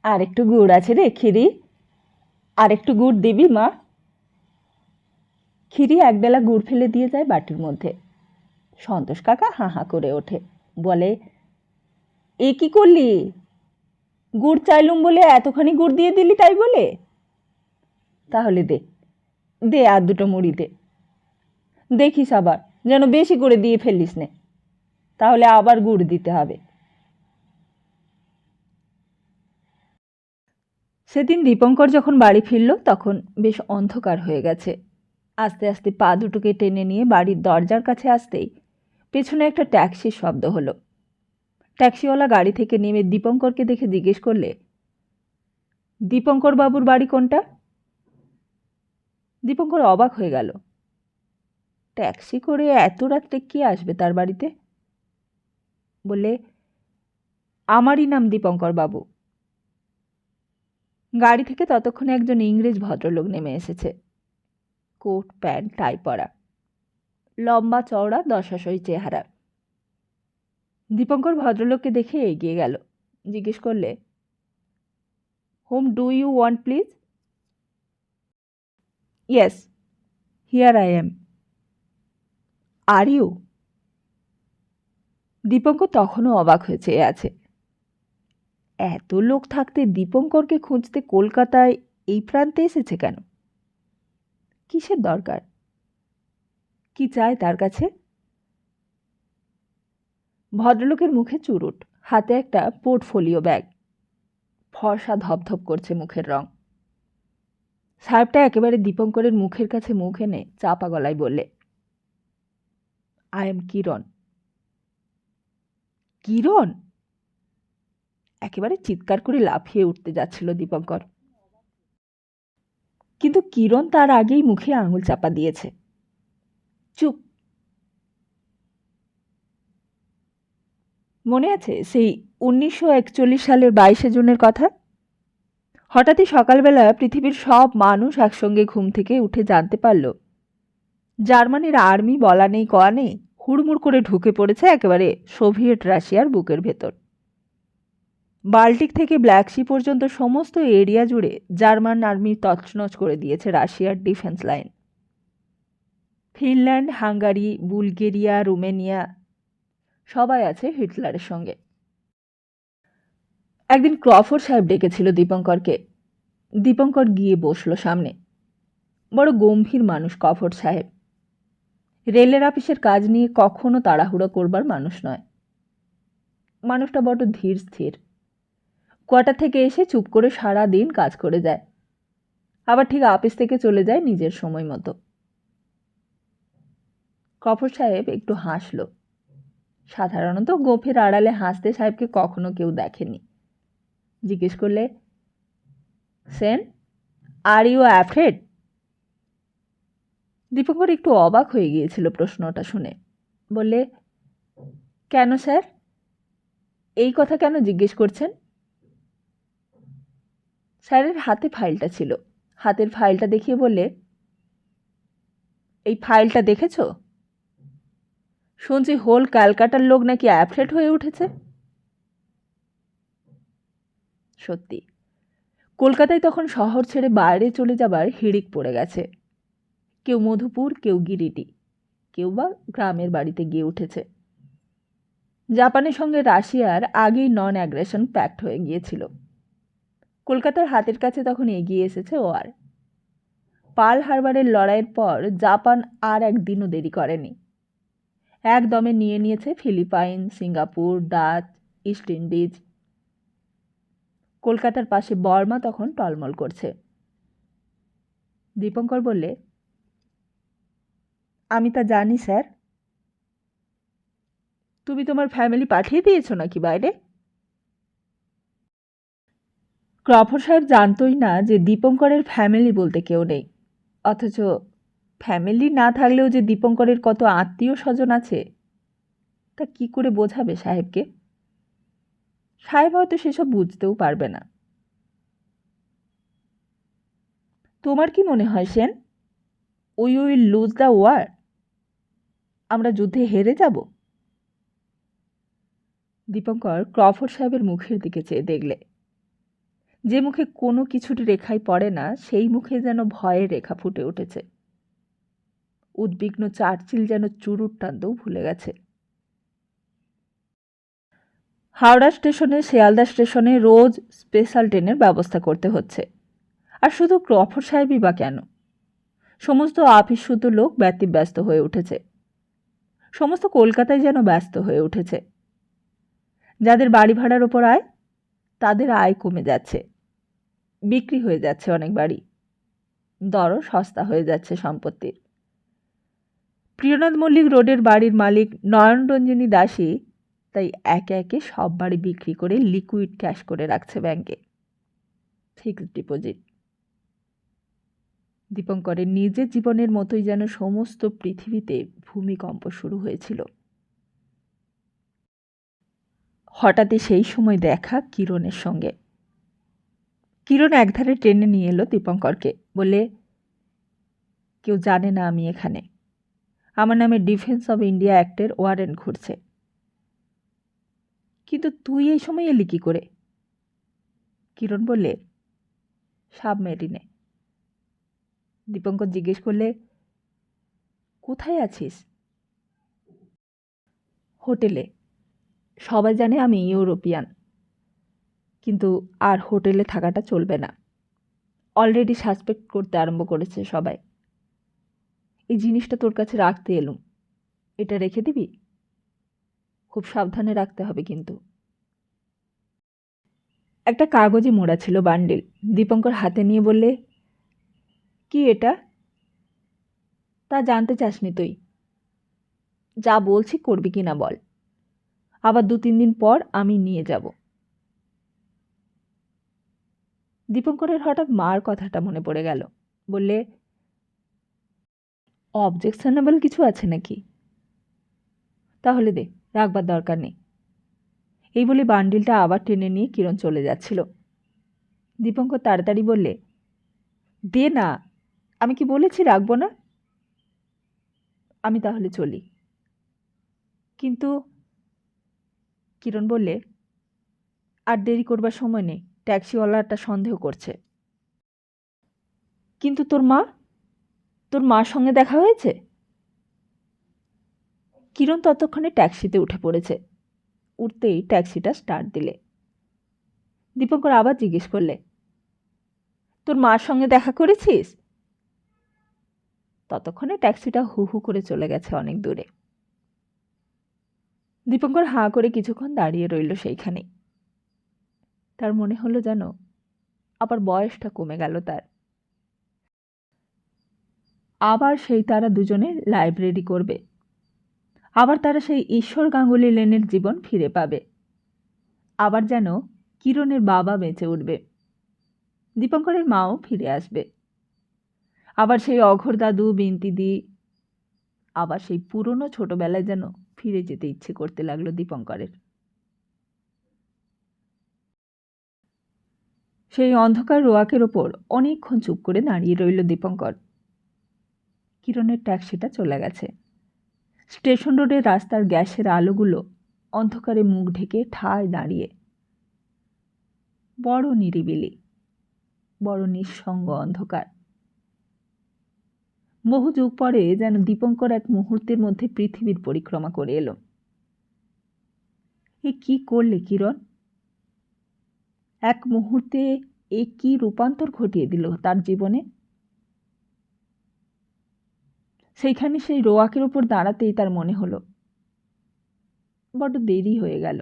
আর একটু গুড় আছে রে খিরি, আর একটু গুড় দিবি মা? খিরি একবেলা গুড় ফেলে দিয়ে যায় বাটির মধ্যে। সন্তোষ কাকা হাঁ হাঁ করে ওঠে, বলে, এ কি করলি? গুড় চাইলুম বলে এতখানি গুড় দিয়ে দিলি তাই বলে? তাহলে দে, দে আর 2টো মুড়ি দে। দেখিস আবার যেন বেশি করে দিয়ে ফেলিস নে, তাহলে আবার গুড় দিতে হবে। সেদিন দীপঙ্কর যখন বাড়ি ফিরল তখন বেশ অন্ধকার হয়ে গেছে। আস্তে আস্তে পা দুটোকে টেনে নিয়ে বাড়ির দরজার কাছে আসতেই পেছনে একটা ট্যাক্সির শব্দ হলো। ট্যাক্সিওয়ালা গাড়ি থেকে নেমে দীপঙ্করকে দেখে জিজ্ঞেস করলে, দীপঙ্কর বাবুর বাড়ি কোনটা? দীপঙ্কর অবাক হয়ে গেল। ট্যাক্সি করে এত রাত্রে কে আসবে তার বাড়িতে? বললে, আমারই নাম দীপঙ্কর বাবু। গাড়ি থেকে ততক্ষণে একজন ইংরেজ ভদ্রলোক নেমে এসেছে। কোট প্যান্ট টাই পরা, লম্বা চওড়া দশাশই চেহারা। দীপঙ্কর ভদ্রলোককে দেখে এগিয়ে গেল, জিজ্ঞেস করলে, home do you want please? Yes, here I am. Are you? Dipankar তখনও অবাক হয়ে চেয়ে আছে। এত লোক থাকতে দীপঙ্করকে খুঁজতে কলকাতায় এই প্রান্তে এসেছে কেন? কিসের দরকার? কি চায় তার কাছে? ভদ্রলোকের মুখে চুরুট, হাতে একটা পোর্টফোলিও ব্যাগ, ফর্সা ধপধপ করছে মুখের রং। সাহেবটা একেবারে দীপঙ্করের মুখের কাছে মুখ এনে চাপা গলায় বললে, আই এম কিরণ। কিরণ? একেবারে চিৎকার করে লাফিয়ে উঠতে যাচ্ছিল দীপঙ্কর, কিন্তু কিরণ তার আগেই মুখে আঙুল চাপা দিয়েছে। চুপ! মনে আছে সেই 1941 সালের 22শে জুনের কথা? হঠাৎই সকালবেলা পৃথিবীর সব মানুষ একসঙ্গে ঘুম থেকে উঠে জানতে পারল জার্মানির আর্মি বলা নেই কওয়া নেই হুড়মুড় করে ঢুকে পড়েছে একেবারে সোভিয়েত রাশিয়ার বুকের ভেতর। বাল্টিক থেকে ব্ল্যাক সি পর্যন্ত সমস্ত এরিয়া জুড়ে জার্মান আর্মি তছনছ করে দিয়েছে রাশিয়ার defence line. Finland, Hungary, Bulgaria, Romania সবাই আছে হিটলারের সঙ্গে। একদিন ক্রফোর্ড সাহেব ডেকেছিল দীপঙ্করকে। দীপঙ্কর গিয়ে বসল সামনে। বড় গম্ভীর মানুষ ক্রফোর্ড সাহেব। রেলের অফিসের কাজ নিয়ে কখনো তাড়াহুড়ো করবার মানুষ নয়। মানুষটা বড় ধীর স্থির। কোয়ার্টার থেকে এসে চুপ করে সারা দিন কাজ করে যায়, আবার ঠিক অফিস থেকে চলে যায় নিজের সময় মতো। কফর সাহেব একটু হাসল। সাধারণত গোফের আড়ালে হাসতে সাহেবকে কখনো কেউ দেখেনি। জিজ্ঞেস করলে, Sen, are you afraid? Dipankar একটু অবাক হয়ে গিয়েছিল প্রশ্নটা শুনে। বললে, কেন স্যার? এই কথা কেন জিজ্ঞেস করছেন? স্যারের হাতে ফাইলটা ছিল। হাতের ফাইলটা দেখিয়ে বললে, এই ফাইলটা দেখেছ? শুনছি হোল ক্যালকাটার লোক নাকি অ্যাফ্রেড হয়ে উঠেছে। সত্যি, কলকাতায় তখন শহর ছেড়ে বাইরে চলে যাবার হিড়িক পড়ে গেছে। কেউ মধুপুর, কেউ গিরিটি, কেউ বা গ্রামের বাড়িতে গিয়ে উঠেছে। জাপানের সঙ্গে রাশিয়ার আগেই নন অ্যাগ্রেশন প্যাক্ট হয়ে গিয়েছিল। কলকাতার হাতের কাছে তখন এগিয়ে এসেছে ওয়ার। পার্ল হারবারের লড়াইয়ের পর জাপান আর একদিনও দেরি করেনি। একদমে নিয়ে নিয়েছে Philippine, Singapore, Dutch, East Indies. কলকাতার পাশে বর্মা তখন টলমল করছে। দীপঙ্কর বললে, আমি তা জানি স্যার। তুমি তোমার ফ্যামিলি পাঠিয়ে দিয়েছো নাকি বাইরে? ক্রফোর্ড সাহেব জানতই না যে দীপঙ্করের ফ্যামিলি বলতে কেউ নেই, অথচ ফ্যামিলি না থাকলেও যে দীপঙ্করের কত আত্মীয় স্বজন আছে তা কি করে বোঝাবে সাহেবকে? সাহেব হয়তো সেসব বুঝতেও পারবে না। তোমার কি মনে হয় Sen, we will lose the war? আমরা যুদ্ধে হেরে যাব? দীপঙ্কর ক্রফোর্ড সাহেবের মুখের দিকে চেয়ে দেখলে। যে মুখে কোনো কিছুর রেখাই পড়ে না, সেই মুখে যেন ভয়ের রেখা ফুটে উঠেছে। উদ্বিগ্ন চার্চিল যেন চুরুট টানতেও ভুলে গেছে। হাওড়া স্টেশনে, শিয়ালদা স্টেশনে রোজ স্পেশাল ট্রেনের ব্যবস্থা করতে হচ্ছে। আর শুধু ক্রফোর্ড সাহেবই বা কেন? সমস্ত আপিসসুদ্ধ লোক ব্যতিব্যস্ত হয়ে উঠেছে। সমস্ত কলকাতায় যেন ব্যস্ত হয়ে উঠেছে। যাদের বাড়ি ভাড়ার ওপর আয়, তাদের আয় কমে যাচ্ছে। বিক্রি হয়ে যাচ্ছে অনেক বাড়ি। দরও সস্তা হয়ে যাচ্ছে সম্পত্তির। প্রিয়নাথ মল্লিক রোডের বাড়ির মালিক নয়নরঞ্জিনী দাসী তাই একে একে সব বাড়ি বিক্রি করে লিকুইড ক্যাশ করে রাখছে ব্যাংকে, ফিক্সড ডিপোজিট। দীপঙ্করের নিজের জীবনের মতোই যেন সমস্ত পৃথিবীতে ভূমিকম্প শুরু হয়েছিল। হঠাৎই সেই সময় দেখা কিরণের সঙ্গে। কিরণ একধারে টেনে নিয়ে এলো দীপঙ্করকে। বলে, কেউ জানে না আমি এখানে। আমার নামে ডিফেন্স অব ইন্ডিয়া অ্যাক্টের ওয়ারেন্ট ঘুরছে। কিন্তু তুই এই সময় এলি কি করে? কিরণ বললে, সাবমেরিনে। দীপঙ্কর জিজ্ঞেস করলে, কোথায় আছিস? হোটেলে। সবাই জানে আমি ইউরোপিয়ান, কিন্তু আর হোটেলে থাকাটা চলবে না। অলরেডি সাসপেক্ট করতে আরম্ভ করেছে সবাই। এই জিনিসটা তোর কাছে রাখতে এলুম, এটা রেখে দিবি? খুব সাবধানে রাখতে হবে কিন্তু। একটা কাগজে মোড়া ছিল বান্ডিল। দীপঙ্কর হাতে নিয়ে বললে, কি এটা? তা জানতে চাসনি তুই? যা বলছি করবি কিনা বল। আবার 2-3 দিন পর আমি নিয়ে যাব। দীপঙ্করের হঠাৎ মার কথাটা মনে পড়ে গেল। বললে, অবজেকশনেবল কিছু আছে নাকি? তাহলে দে, রাখবার দরকার নেই। এই বলে বান্ডিলটা আবার টেনে নিয়ে কিরণ চলে যাচ্ছিল। দীপঙ্কর তাড়াতাড়ি বললে, দে না, আমি কি বলেছি রাখবো না? আমি তাহলে চলি। কিন্তু কিরণ বললে, আর দেরি করবার সময় নেই, ট্যাক্সিওয়ালাটা সন্দেহ করছে। কিন্তু তোর মার সঙ্গে দেখা হয়েছে? কিরণ ততক্ষণে ট্যাক্সিতে উঠে পড়েছে। উঠতেই ট্যাক্সিটা স্টার্ট দিলে। দীপঙ্কর আবার জিজ্ঞেস করলে, তোর মার সঙ্গে দেখা করেছিস? ততক্ষণে ট্যাক্সিটা হু হু করে চলে গেছে অনেক দূরে। দীপঙ্কর হাঁ করে কিছুক্ষণ দাঁড়িয়ে রইল সেইখানেই। তার মনে হলো যেন আবার বয়সটা কমে গেল তার। আবার সেই তারা দুজনে লাইব্রেরি করবে, আবার তারা সেই ঈশ্বর গাঙ্গুলি লেনের জীবন ফিরে পাবে। আবার যেন কিরণের বাবা বেঁচে উঠবে, দীপঙ্করের মাও ফিরে আসবে। আবার সেই অঘোর দাদু বিন্তিদি, আবার সেই পুরনো ছোটবেলায় যেন ফিরে যেতে ইচ্ছে করতে লাগলো দীপঙ্করের। সেই অন্ধকার রোয়াকের ওপর অনেকক্ষণ চুপ করে দাঁড়িয়ে রইল দীপঙ্কর। কিরণের ট্যাক্সিটা চলে গেছে। স্টেশন রোডের রাস্তার গ্যাসের আলোগুলো অন্ধকারে মুখ ঢেকে ঠায় দাঁড়িয়ে। বড় নিরিবিলি, বড় নিঃসঙ্গ অন্ধকার। বহু যুগ পরে যেন দীপঙ্কর এক মুহূর্তের মধ্যে পৃথিবীর পরিক্রমা করে এলো। এ কি করলে কিরণ? এক মুহূর্তে এ কি রূপান্তর ঘটিয়ে দিল তার জীবনে? সেইখানে সেই রোয়াকের ওপর দাঁড়াতেই তার মনে হলো বড্ড দেরি হয়ে গেল।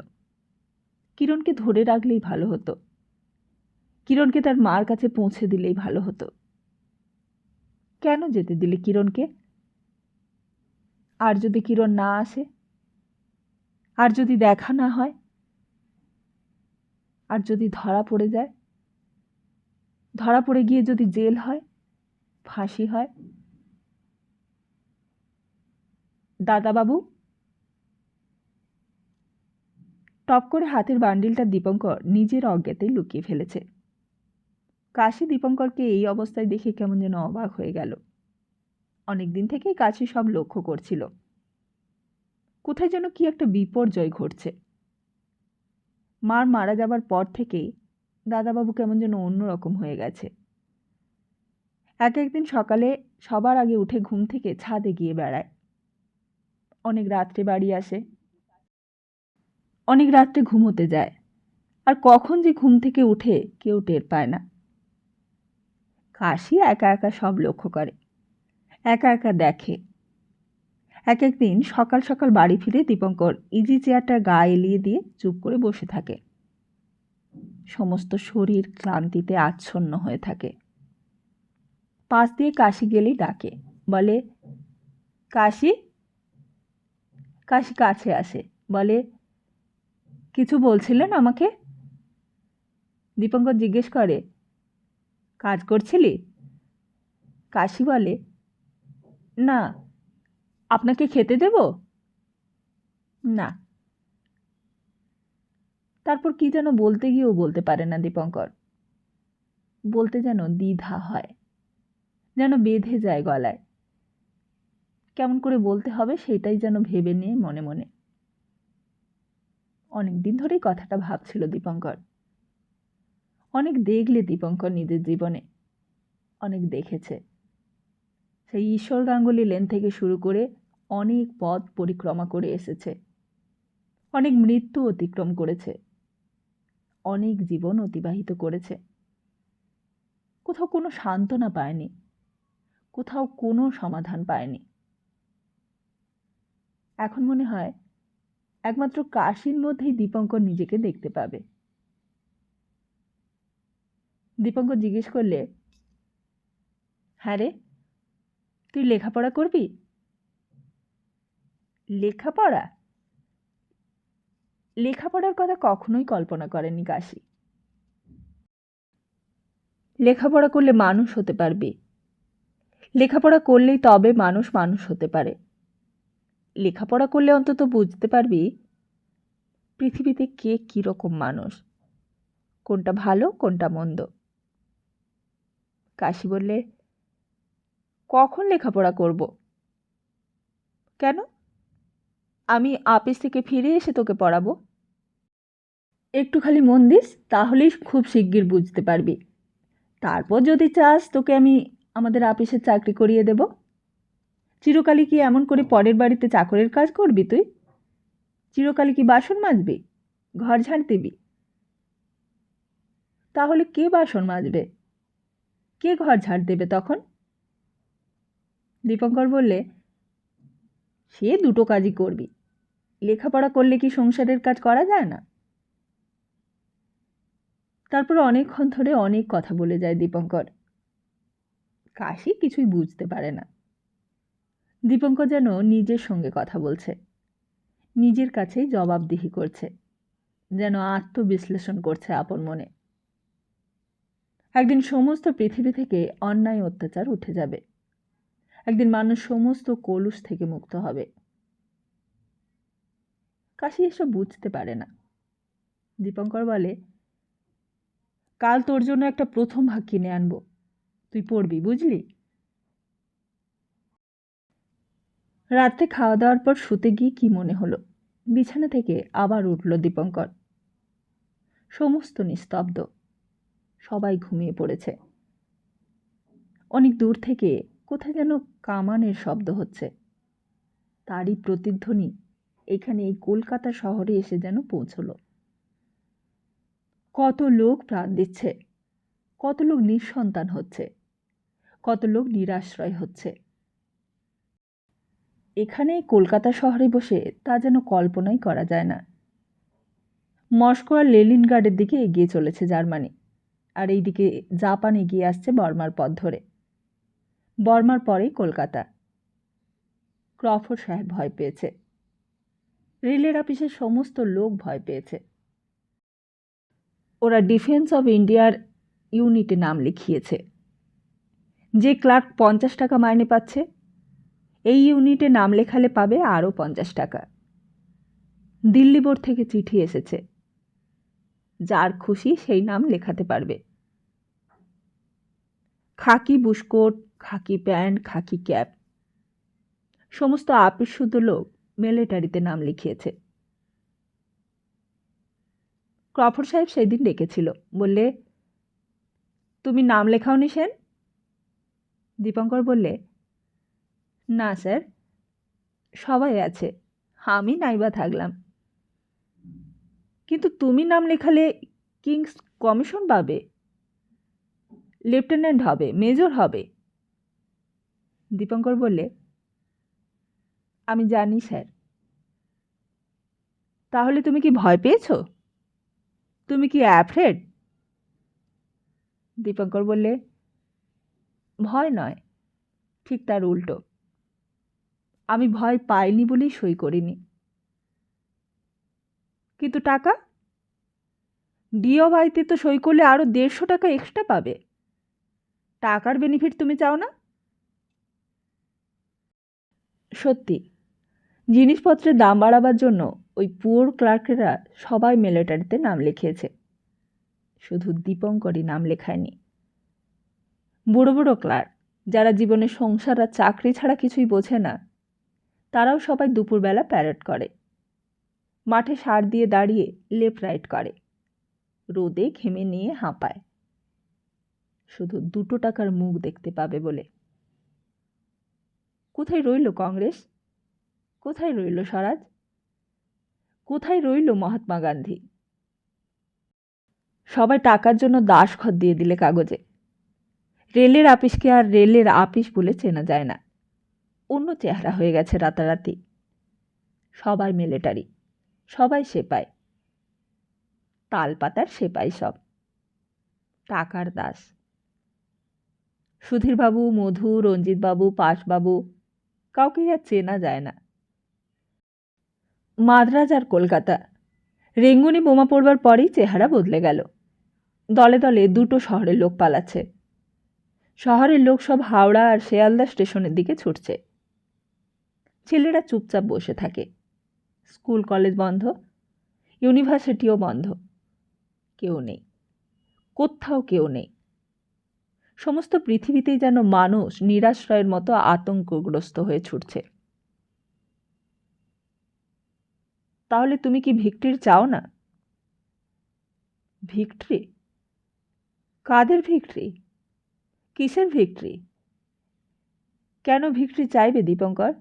কিরণকে ধরে রাখলেই ভালো হতো, কিরণকে তার মার কাছে পৌঁছে দিলেই ভালো হতো। কেন যেতে দিলে কিরণকে? আর যদি কিরণ না আসে, আর যদি দেখা না হয়, আর যদি ধরা পড়ে যায়, ধরা পড়ে গিয়ে যদি জেল হয়, ফাঁসি হয়। দাদাবাবু! টপ করে হাতের বান্ডিলটা দীপঙ্কর নিজের অজ্ঞাতেই লুকিয়ে ফেলেছে। কাশি দীপঙ্করকে এই অবস্থায় দেখে কেমন যেন অবাক হয়ে গেল। অনেকদিন থেকেই কাশি সব লক্ষ্য করছিল। কোথায় যেন কি একটা বিপর্যয় ঘটছে। মার মারা যাবার পর থেকেই দাদাবাবু কেমন যেন অন্যরকম হয়ে গেছে। একদিন সকালে সবার আগে উঠে ঘুম থেকে ছাদে গিয়ে বেড়ায়। অনেক রাত্রে বাড়ি আসে, অনেক রাত্রে ঘুমোতে যায়, আর কখন যে ঘুম থেকে উঠে কেউ টের পায় না। কাশি একা একা সব লক্ষ্য করে, একা একা দেখে। একদিন সকাল সকাল বাড়ি ফিরে দীপঙ্কর ইজি চেয়ারটা গা এলিয়ে দিয়ে চুপ করে বসে থাকে। সমস্ত শরীর ক্লান্তিতে আচ্ছন্ন হয়ে থাকে। পাশ দিয়ে কাশি গেলেই ডাকে, বলে, কাশি। কাশি কাছে আসে, বলে, কিছু বলছিলেন আমাকে? দীপঙ্কর জিজ্ঞেস করে, কাজ করছিলি? কাশি বলে, না। আপনাকে খেতে দেব? না। তারপর কি যেন বলতে গিয়েও বলতে পারে না দীপঙ্কর। বলতে যেন দ্বিধা হয়, যেন বেঁধে যায় গলায়। কেমন করে বলতে হবে সেটাই যেন ভেবে নিয়ে মনে মনে। অনেকদিন ধরেই কথাটা ভাবছিল দীপঙ্কর। অনেক দেখলে দীপঙ্কর নিজের জীবনে, অনেক দেখেছে। সেই ঈশ্বর গাঙ্গুলি লেন থেকে শুরু করে অনেক পথ পরিক্রমা করে এসেছে, অনেক মৃত্যু অতিক্রম করেছে, অনেক জীবন অতিবাহিত করেছে। কোথাও কোনো সান্ত্বনা পায়নি, কোথাও কোনো সমাধান পায়নি। এখন মনে হয় একমাত্র কাশির মধ্যেই দীপঙ্কর নিজেকে দেখতে পাবে। দীপঙ্কর জিজ্ঞেস করলে, হ্যাঁ রে, তুই লেখাপড়া করবি? লেখাপড়া? লেখাপড়ার কথা কখনোই কল্পনা করেনি কাশি। লেখাপড়া করলে মানুষ হতে পারবি, লেখাপড়া করলেই তবে মানুষ মানুষ হতে পারে। লেখাপড়া করলে অন্তত বুঝতে পারবি পৃথিবীতে কে কীরকম মানুষ, কোনটা ভালো কোনটা মন্দ। কাশি বললে, কখন লেখাপড়া করব? কেন? আমি অফিস থেকে ফিরে এসে তোকে পড়াবো। একটু খালি মন দিস, তাহলেই খুব শিগগির বুঝতে পারবি। তারপর যদি চাস তোকে আমি আমাদের অফিসে চাকরি করিয়ে দেব। চিরকালই কি এমন করে পরের বাড়িতে চাকরের কাজ করবি তুই? চিরকালই কি বাসন মাজবি, ঘর ঝাড় দিবি? তাহলে কে বাসন মাজবে, কে ঘর ঝাড় দেবে তখন? দীপঙ্কর বললে, সে দুটো কাজই করবি, লেখাপড়া করলে কি সংসারের কাজ করা যায় না? তারপর অনেকক্ষণ ধরে অনেক কথা বলে যায় দীপঙ্কর। কাশি কিছুই বুঝতে পারে না। দীপঙ্কর যেন নিজের সঙ্গে কথা বলছে, নিজের কাছেই জবাবদিহি করছে, যেন আত্মবিশ্লেষণ করছে আপন মনে। একদিন সমস্ত পৃথিবী থেকে অন্যায় অত্যাচার উঠে যাবে। একদিন মানুষ সমস্ত কলুষ থেকে মুক্ত হবে। কাশি এসব বুঝতে পারে না। দীপঙ্কর বলে, কাল তোর জন্য একটা প্রথম ভাগ কিনে আনবো, তুই পড়বি, বুঝলি? রাত্রে খাওয়া দাওয়ার পর শুতে গিয়ে কি মনে হলো, বিছানা থেকে আবার উঠল দীপঙ্কর। সমস্ত নিস্তব্ধ, সবাই ঘুমিয়ে পড়েছে। অনেক দূর থেকে কোথায় যেন কামানের শব্দ হচ্ছে, তারই প্রতিধ্বনি এখানে এই কলকাতা শহরে এসে যেন পৌঁছল। কত লোক প্রাণ দিচ্ছে, কত লোক নিঃসন্তান হচ্ছে, কত লোক নিরাশ্রয় হচ্ছে। এখানে কলকাতা শহরে বসে তা যেন কল্পনাই করা যায় না। মস্কো আর লেনিনগ্রাডের দিকে এগিয়ে চলেছে জার্মানি, আর এইদিকে জাপান এগিয়ে আসছে বর্মার পথ ধরে। বর্মার পরেই কলকাতা। ক্রফোর্ড সাহেব ভয় পেয়েছে, রেলের অফিসের সমস্ত লোক ভয় পেয়েছে। ওরা ডিফেন্স অফ ইন্ডিয়ার ইউনিটে নাম লিখিয়েছে। যে ক্লার্ক 50 টাকা মাইনে পাচ্ছে, এই ইউনিটে নাম লেখালে পাবে আরও 50 টাকা। দিল্লি বোর্ড থেকে চিঠি এসেছে, যার খুশি সেই নাম লেখাতে পারবে। খাকি বুশকোট, খাকি প্যান্ট, খাকি ক্যাপ, সমস্ত আপিসশুদ্ধ লোক মিলিটারিতে নাম লিখিয়েছে। ক্রফোর্ড সাহেব সেদিন ডেকেছিল, বললে, তুমি নাম লেখাওনি সেন? দীপঙ্কর বললে, না স্যার, সবাই আছে, আমি নাইবা থাকলাম। কিন্তু তুমি নাম লেখালে কিংস কমিশন পাবে, লেফটেন্যান্ট হবে, মেজর হবে। দীপঙ্কর বললে, আমি জানি স্যার। তাহলে তুমি কি ভয় পেয়েছ? তুমি কি অ্যাফ্রেড? দীপঙ্কর বললে, ভয় নয়, ঠিক তার উল্টো। আমি ভয় পাইনি বলেই সই করিনি। কিন্তু টাকা? ডিওবাইতে তো সই করলে আরও 150 টাকা এক্সট্রা পাবে। টাকার বেনিফিট তুমি চাও না? সত্যি, জিনিসপত্রের দাম বাড়াবার জন্য ওই পুওর ক্লার্কেরা সবাই মিলিটারিতে নাম লিখিয়েছে, শুধু দীপঙ্করই নাম লেখায়নি। বুড়ো বুড়ো ক্লার্ক, যারা জীবনে সংসার আর চাকরি ছাড়া কিছুই বোঝে না, তারাও সবাই দুপুরবেলা প্যারেড করে, মাঠে সার দিয়ে দাঁড়িয়ে লেফট রাইট করে, রোদে ঘেমে নিয়ে হাঁপায়, শুধু 2 টাকার মুখ দেখতে পাবে বলে। কোথায় রইল কংগ্রেস? কোথায় রইল স্বরাজ? কোথায় রইল মহাত্মা গান্ধী? সবাই টাকার জন্য দাসখত দিয়ে দিলে কাগজে। রেলের আপিসকে আর রেলের আপিস বলে চেনা যায় না, অন্য চেহারা হয়ে গেছে রাতারাতি। সবাই মিলিটারি, সবাই সেপাই, তালপাতার সেপাই সব, টাকার দাস। সুধীরবাবু, মধু, রঞ্জিতবাবু, পাশবাবু, কাউকেই আর চেনা যায় না। মাদ্রাজ আর কলকাতা, রেঙ্গুনি বোমা পড়বার পরেই চেহারা বদলে গেল। দলে দলে 2টো শহরের লোক পালাচ্ছে। শহরের লোক সব হাওড়া আর শিয়ালদা স্টেশনের দিকে ছুটছে। ছেলেরা চুপচাপ বসে থাকে। স্কুল কলেজ বন্ধ, ইউনিভার্সিটিও বন্ধ। কেউ নেই, কোথাও কেউ নেই। সমস্ত পৃথিবীতেই যেন মানুষ নিরাশ্রয়ের মতো আতঙ্কগ্রস্ত হয়ে ছুটছে। তাহলে তুমি কি ভিক্টরি চাও না? ভিক্টরি? কাদের ভিক্টরি? কিসের ভিক্টরি? কেন ভিক্টরি চাইবে দীপঙ্কর?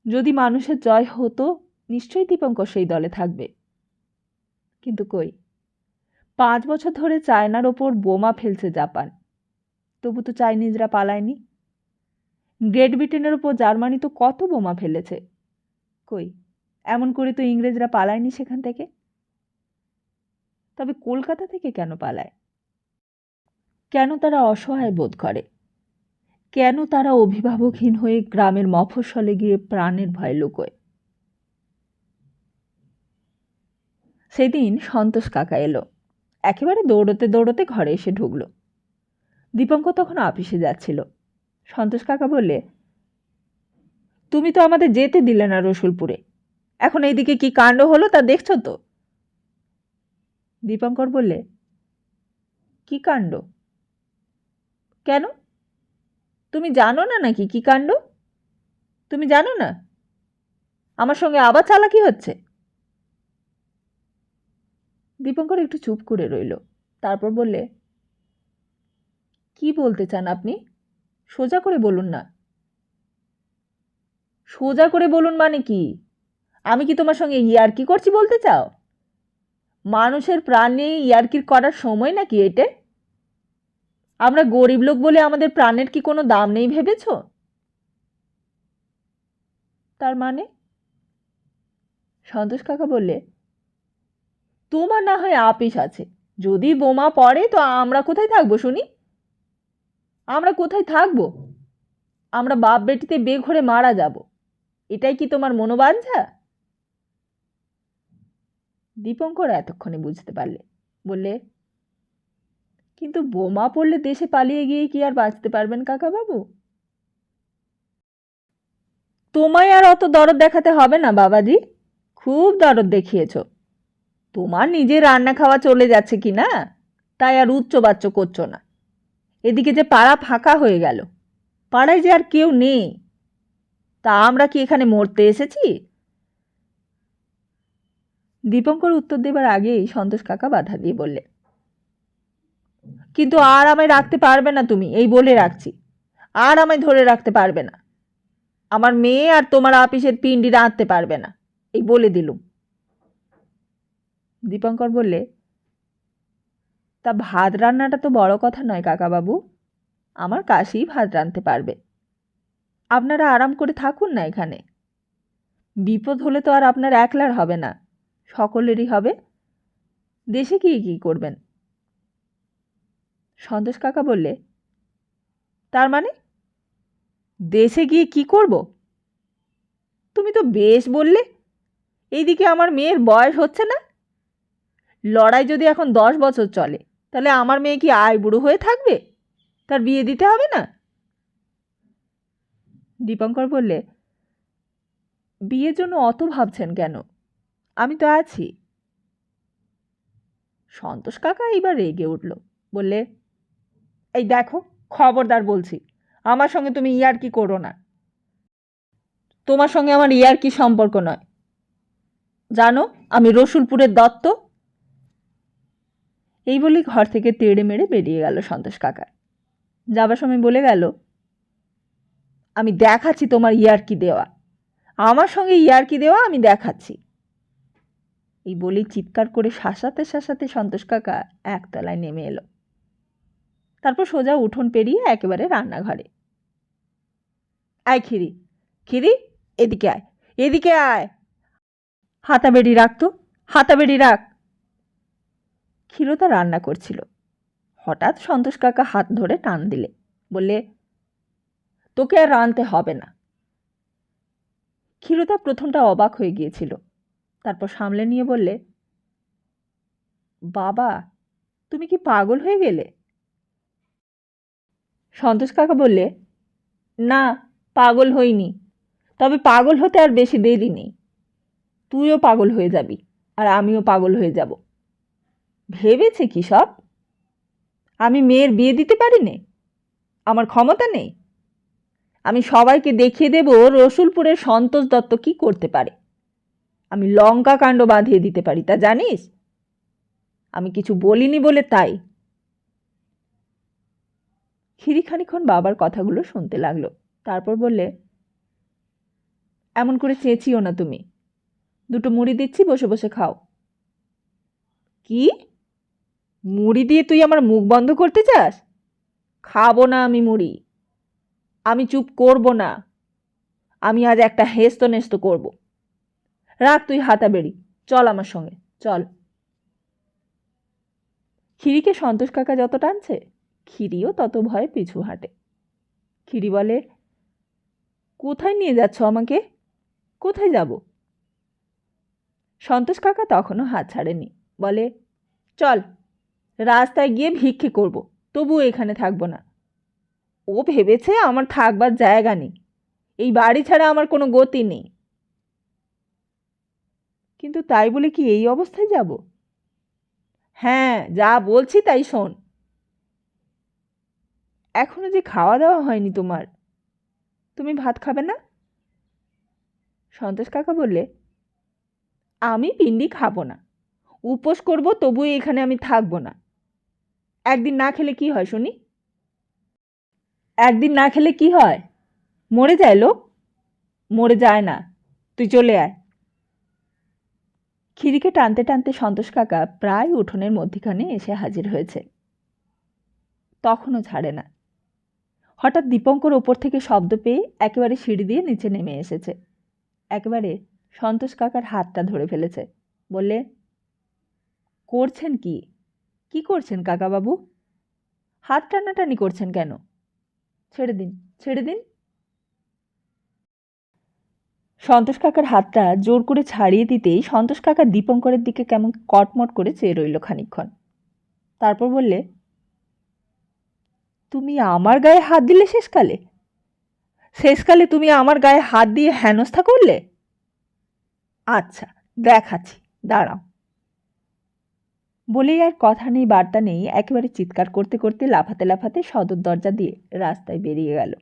যদি মানুষের জয় হতো, নিশ্চয়ই দীপঙ্কর সেই দলে থাকবে। কিন্তু কই, 5 বছর ধরে চায়নার ওপর বোমা ফেলছে জাপান, তবু তো চাইনিজরা পালায়নি। গ্রেট ব্রিটেনের ওপর জার্মানি তো কত বোমা ফেলেছে, কই এমন করে তো ইংরেজরা পালায়নি সেখান থেকে। তবে কলকাতা থেকে কেন পালায়? কেন তারা অসহায় বোধ করে? কেন তারা অভিভাবকহীন হয়ে গ্রামের মফস্বলে গিয়ে প্রাণের ভয় লুকোয়? সেদিন সন্তোষ কাকা এলো, একেবারে দৌড়তে দৌড়তে ঘরে এসে ঢুকলো। দীপঙ্কর তখন অফিসে যাচ্ছিল। সন্তোষ কাকা বললে, তুমি তো আমাদের যেতে দিলে না রসুলপুরে, এখন এইদিকে কি কাণ্ড হলো তা দেখছো তো? দীপঙ্কর বললে, কি কাণ্ড? কেন, তুমি জানো না নাকি কি কাণ্ড? তুমি জানো না আমার সঙ্গে আবার চালাকি হচ্ছে? দীপঙ্কর একটু চুপ করে রইল, তারপর বললে, কি বলতে চান আপনি? সোজা করে বলুন না। সোজা করে বলুন মানে কি? আমি কি তোমার সঙ্গে ইয়ার্কি করছি বলতে চাও? মানুষের প্রাণ নিয়ে ইয়ার্কি করার সময় নাকি এটে? আমরা গরিব লোক বলে আমাদের প্রাণের কি কোনো দাম নেই ভেবেছ? তার মানে? সন্তোষ কাকা বললে, তোমার না হয় আপিস আছে, যদি বোমা পড়ে তো আমরা কোথায় থাকবো শুনি? আমরা কোথায় থাকবো? আমরা বাপ বেটিতে বেঘরে মারা যাব, এটাই কি তোমার মনোবাঞ্ছা? দীপঙ্কর এতক্ষণে বুঝতে পারলে, বললে, কিন্তু বোমা পড়লে দেশে পালিয়ে গিয়ে কি আর বাঁচতে পারবেন কাকাবাবু? তোমায় আর অত দরদ দেখাতে হবে না বাবাজি, খুব দরদ দেখিয়েছ। তোমার নিজের রান্না খাওয়া চলে যাচ্ছে কি না, তাই আর উচ্চ বাচ্চ করছো না। এদিকে যে পাড়া ফাঁকা হয়ে গেল, পাড়ায় যে আর কেউ নেই, তা আমরা কি এখানে মরতে এসেছি? দীপঙ্কর উত্তর দেবার আগেই সন্তোষ কাকা বাধা দিয়ে বললে, কিন্তু আর আমায় রাখতে পারবে না তুমি, এই বলে রাখছি। আর আমায় ধরে রাখতে পারবে না। আমার মেয়ে আর তোমার আপিসের পিণ্ডি রাঁধতে পারবে না, এই বলে দিলুম। দীপঙ্কর বললে, তা ভাত রান্নাটা তো বড় কথা নয় কাকাবাবু, আমার কাশিই ভাত রাঁধতে পারবে। আপনারা আরাম করে থাকুন না এখানে। বিপদ হলে তো আর আপনার একলার হবে না, সকলেরই হবে। দেশে গিয়ে কী করবেন? সন্তোষ কাকা বললে, তার মানে? দেশে গিয়ে কি করব? তুমি তো বেশ বললে। এইদিকে আমার মেয়ের বয়স হচ্ছে না। লড়াই যদি এখন 10 বছর চলে, তাহলে আমার মেয়ে কি বুড়ো হয়ে থাকবে? তার বিয়ে দিতে হবে না? দীপঙ্কর বললে, বিয়ের জন্য অত ভাবছেন কেন? আমি তো আছি। সন্তোষ কাকা এইবার রেগে উঠল, বললে, এই দেখো, খবরদার বলছি, আমার সঙ্গে তুমি ইয়ার্কি করো না। তোমার সঙ্গে আমার ইয়ার্কি সম্পর্ক নয়। জানো আমি রসুলপুরের দত্ত। এই বলে ঘর থেকে তেড়ে মেরে বেরিয়ে গেল সন্তোষ কাকা। যাবার সময় বলে গেল, আমি দেখাচ্ছি তোমার ইয়ার্কি দেওয়া, আমার সঙ্গে ইয়ার্কি দেওয়া আমি দেখাচ্ছি। এই বলেই চিৎকার করে শাসাতে শাসাতে সন্তোষ কাকা একতলায় নেমে এলো। তারপর সোজা উঠোন পেরিয়ে একেবারে রান্নাঘরে। আয় খিরি, খিরি, এদিকে আয়, এদিকে আয়। হাতা বেড়ি রাখ তো, হাতা বেড়ি রাখ। ক্ষীরতা রান্না করছিল। হঠাৎ সন্তোষ কাকা হাত ধরে টান দিলে, বললে, তোকে আর রাঁধতে হবে না। ক্ষীরতা প্রথমটা অবাক হয়ে গিয়েছিল, তারপর সামলে নিয়ে বললে, বাবা তুমি কি পাগল হয়ে গেলে? সন্তোষ কাকা বললে, না, পাগল হইনি, তবে পাগল হতে আর বেশি দেরি নেই। তুইও পাগল হয়ে যাবি, আর আমিও পাগল হয়ে যাব। ভেবেছে কি সব? আমি মেয়ের বিয়ে দিতে পারি নে? আমার ক্ষমতা নেই? আমি সবাইকে দেখিয়ে দেব রসুলপুরের সন্তোষ দত্ত কি করতে পারে। আমি লঙ্কা কাণ্ড বাঁধিয়ে দিতে পারি, তা জানিস? আমি কিছু বলিনি বলে তাই। খিরি খানিক্ষণ বাবার কথাগুলো শুনতে লাগলো, তারপর বললে, এমন করে চেঁচিও না তুমি। দুটো মুড়ি দিচ্ছি, বসে বসে খাও। কি? মুড়ি দিয়ে তুই আমার মুখ বন্ধ করতে চাস? খাবো না আমি মুড়ি। আমি চুপ করব না। আমি আজ একটা হেস্ত নেস্ত করব। রাখ তুই হাতা বেড়ি, চল আমার সঙ্গে, চল। খিরিকে সন্তোষ কাকা যত টানছে, খিরিও তত ভয়ে পিছু হাঁটে। খিরি বলে, কোথায় নিয়ে যাচ্ছ আমাকে? কোথায় যাব? সন্তোষ কাকা তখনও হাত ছাড়েনি। বলে, চল, রাস্তায় গিয়ে ভিক্ষে করব, তবুও এখানে থাকবো না। ও ভেবেছে আমার থাকবার জায়গা নেই, এই বাড়ি ছাড়া আমার কোনো গতি নেই। কিন্তু তাই বলে কি এই অবস্থায় যাব? হ্যাঁ, যা বলছি তাই শোন। এখনো যে খাওয়া দাওয়া হয়নি তোমার, তুমি ভাত খাবে না? সন্তোষ কাকা বললে, আমি পিণ্ডি খাবো না, উপোস করব, তবুও এখানে আমি থাকবো না। একদিন না খেলে কি হয় শুনি? একদিন না খেলে কি হয়? মরে যায় লোক? মরে যায় না, তুই চলে আয়। খিড়িকে টানতে টানতে সন্তোষ কাকা প্রায় উঠোনের মধ্যিখানে এসে হাজির হয়েছে। তখনও ছাড়ে না। হঠাৎ দীপঙ্কর ওপর থেকে শব্দ পেয়ে একেবারে সিঁড়ি দিয়ে নিচে নেমে এসেছে। একেবারে সন্তোষ কাকার হাতটা ধরে ফেলেছে। বললে, করছেন কি? কি করছেন কাকাবাবু? হাত টানাটানি করছেন কেন? ছেড়ে দিন, ছেড়ে দিন। সন্তোষ কাকার হাতটা জোর করে ছাড়িয়ে দিতেই সন্তোষ কাকা দীপঙ্করের দিকে কেমন কটমট করে চেয়ে রইল খানিকক্ষণ। তারপর বললে, তুমি আমার গায়ে হাত দিলে শেষকালে? শেষকালে তুমি আমার গায়ে হাত দিয়ে হেনস্থা করলে? আচ্ছা, দেখাচ্ছি, দাঁড়াও। বলেই আর কথা নেই বার্তা নেই, একেবারে চিৎকার করতে করতে লাফাতে লাফাতে সদর দরজা দিয়ে রাস্তায় বেরিয়ে গেল।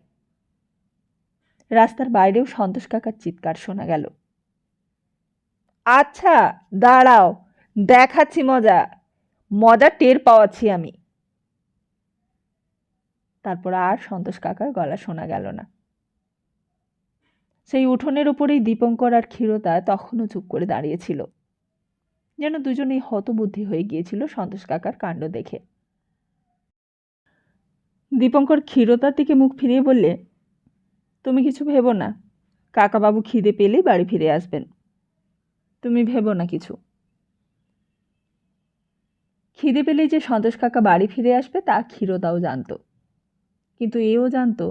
রাস্তার বাইরেও সন্তোষ কাকার চিৎকার শোনা গেল। আচ্ছা, দাঁড়াও, দেখাচ্ছি মজা, মজা টের পাওয়াচ্ছি আমি। তারপর আর সন্তোষ কাকার গলা শোনা গেল না। সেই উঠোনের উপরেই দীপঙ্কর আর ক্ষীরতা তখনও চুপ করে দাঁড়িয়েছিল, যেন দুজনেই হতবুদ্ধি হয়ে গিয়েছিল সন্তোষ কাকার কাণ্ড দেখে। দীপঙ্কর ক্ষীরতার দিকে মুখ ফিরিয়ে বললে, তুমি কিছু ভেবো না, কাকাবাবু খিদে পেলেই বাড়ি ফিরে আসবেন, তুমি ভেবো না কিছু। খিদে পেলেই যে সন্তোষ কাকা বাড়ি ফিরে আসবে তা ক্ষীরতাও জানত, কিন্তু এও জানত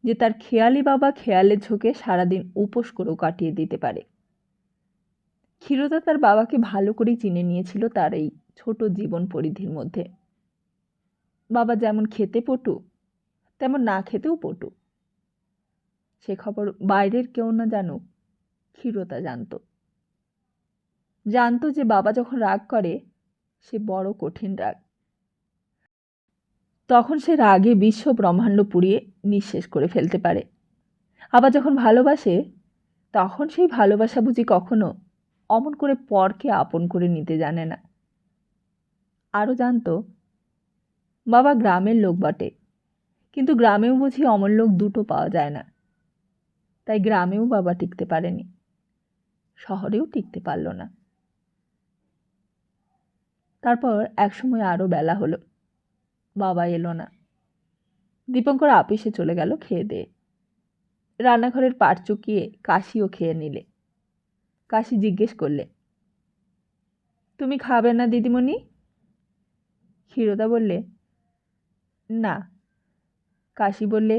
যে তার খেয়ালি বাবা খেয়ালের ঝোঁকে সারাদিন উপোস করেও কাটিয়ে দিতে পারে। ক্ষীরতা তার বাবাকে ভালো করেই চিনে নিয়েছিল তার এই ছোট জীবন পরিধির মধ্যে। বাবা যেমন খেতে পটু, তেমন না খেতেও পটু। সে খবর বাইরের কেউ না জানুক, ক্ষীরতা জানত। জানত যে বাবা যখন রাগ করে সে বড় কঠিন রাগ। তখন সে রাগে বিশ্ব ব্রহ্মাণ্ড পুড়িয়ে নিঃশেষ করে ফেলতে পারে। আবার যখন ভালোবাসে তখন সেই ভালোবাসা বুঝি কখনো অমন করে পরকে আপন করে নিতে জানে না। আরও জানত বাবা গ্রামের লোক বটে, কিন্তু গ্রামেও বুঝি অমন লোক দুটো পাওয়া যায় না। তাই গ্রামেও বাবা টিকতে পারেনি, শহরেও টিকতে পারল না। তারপর একসময় আরও বেলা হলো, বাবা এলো না। দীপঙ্কর আপিসে চলে গেল খেয়ে দিয়ে। রান্নাঘরের পাট চুকিয়ে কাশিও খেয়ে নিলে। কাশি জিজ্ঞেস করলে, তুমি খাবে না দিদিমণি? ক্ষীরতা বললে, না। কাশি বললে,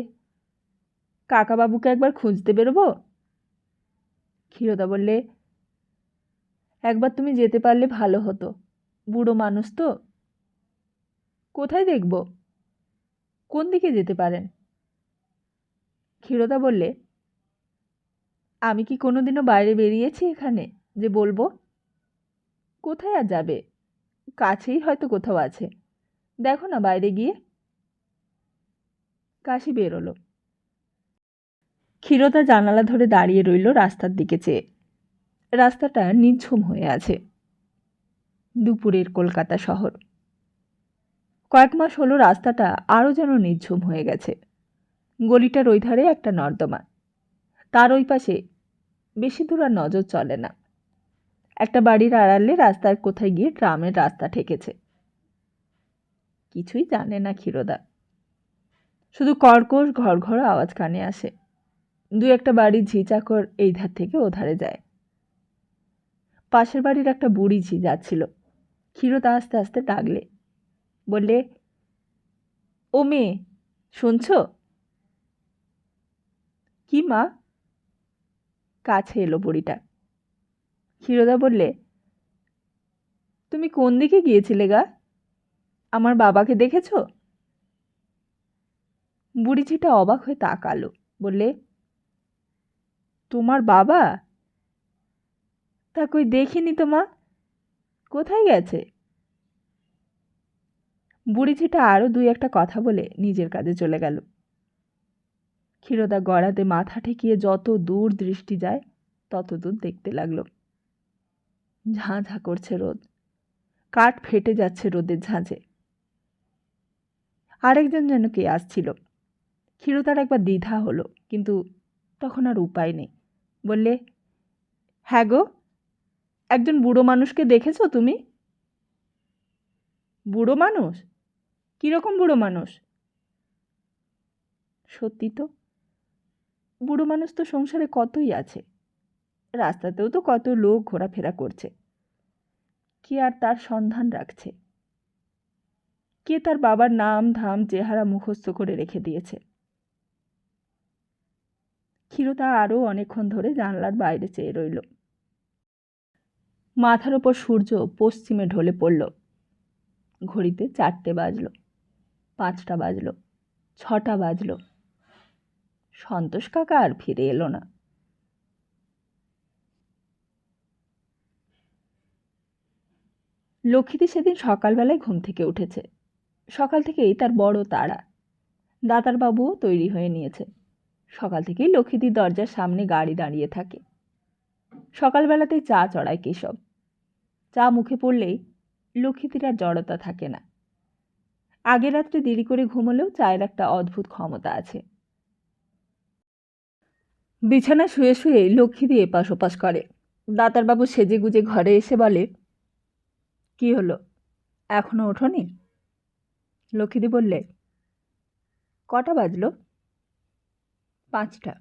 কাকাবাবুকে একবার খুঁজতে বেরোবো? ক্ষীরতা বললে, একবার তুমি যেতে পারলে ভালো হতো, বুড়ো মানুষ তো। কোথায় দেখব? কোন দিকে যেতে পারেন? ক্ষীরতা বললে, আমি কি কোনোদিনও বাইরে বেরিয়েছি এখানে যে বলবো? কোথায় আর যাবে, কাছেই হয়তো কোথাও আছে, দেখো না বাইরে গিয়ে। কাশি বেরোলো। ক্ষীরতা জানালা ধরে দাঁড়িয়ে রইল রাস্তার দিকে চেয়ে। রাস্তাটা নিঝুম হয়ে আছে। দুপুরের কলকাতা শহর। কয়েক মাস হলো রাস্তাটা আরও যেন নিঝুম হয়ে গেছে। গলিটার ওই ধারে একটা নর্দমা, তার ওই পাশে বেশি দূর আর নজর চলে না। একটা বাড়ির আড়ালে রাস্তার কোথায় গিয়ে ট্রামের রাস্তা ঠেকেছে। কিছুই জানে না ক্ষীরদা, শুধু কর্কশ ঘর ঘর আওয়াজ কানে আসে। দু একটা বাড়ির ঝিচাকর এই ধার থেকে ও ধারে যায়। পাশের বাড়ির একটা বুড়ি ঝি যাচ্ছিল। ক্ষীরদা আস্তে আস্তে ডাকলে, বললে, ও মেয়ে, শুনছ? কি মা? কাছে এলো বুড়িটা। ক্ষীরোদা বললে, তুমি কোন দিকে গিয়েছিলে গা? আমার বাবাকে দেখেছ? বুড়ি ঝিটা অবাক হয়ে তাকালো, বললে, তোমার বাবা? তা কই দেখিনি তো মা, কোথায় গেছে? বুড়ি ঝিটা আরও দুই একটা কথা বলে নিজের কাজে চলে গেল। ক্ষীরোদা গড়াতে মাথা ঠেকিয়ে যত দূর দৃষ্টি যায় তত দূর দেখতে লাগলো। ঝাঁ ঝাঁ করছে রোদ, কাঠ ফেটে যাচ্ছে রোদের ঝাঁঝে। আরেকজন যেন কে আসছিল। ক্ষীরোদার একবার দ্বিধা হলো, কিন্তু তখন আর উপায় নেই। বললে, হ্যাঁ গো, একজন বুড়ো মানুষকে দেখেছো তুমি? বুড়ো মানুষ? কিরকম বুড়ো মানুষ? সত্যি তো, বুড়ো মানুষ তো সংসারে কতই আছে, রাস্তাতেও তো কত লোক ঘোরাফেরা করছে। কে আর তার সন্ধান রাখছে? কে তার বাবার নাম ধাম চেহারা মুখস্থ করে রেখে দিয়েছে? ক্ষীরোদা আরও অনেকক্ষণ ধরে জানলার বাইরে চেয়ে রইল। মাথার ওপর সূর্য পশ্চিমে ঢলে পড়ল। ঘড়িতে 4টে বাজল, 5টা বাজল, 6টা বাজল। সন্তোষ কাকা আর ফিরে এলো না। লক্ষ্মীদি সেদিন সকালবেলায় ঘুম থেকে উঠেছে। সকাল থেকেই তার বড় তাড়া। দাতারবাবুও তৈরি হয়ে নিয়েছে। সকাল থেকেই লক্ষ্মীদির দরজার সামনে গাড়ি দাঁড়িয়ে থাকে। সকালবেলাতেই চা চড়ায় কেশব। চা মুখে পড়লেই লক্ষ্মীদির আর জড়তা থাকে না। আগের রাত্রে দেরি করে ঘুমোলেও চায়ের একটা অদ্ভুত ক্ষমতা আছে। বিছানা শুয়ে শুয়ে লক্ষ্মীদি এপাশ ওপাশ করে। দাতারবাবু সেজে গুজে ঘরে এসে বলে, কি হলো, এখনো ওঠোনি? লক্ষ্মীদি বললে, কটা বাজলো? 5টা।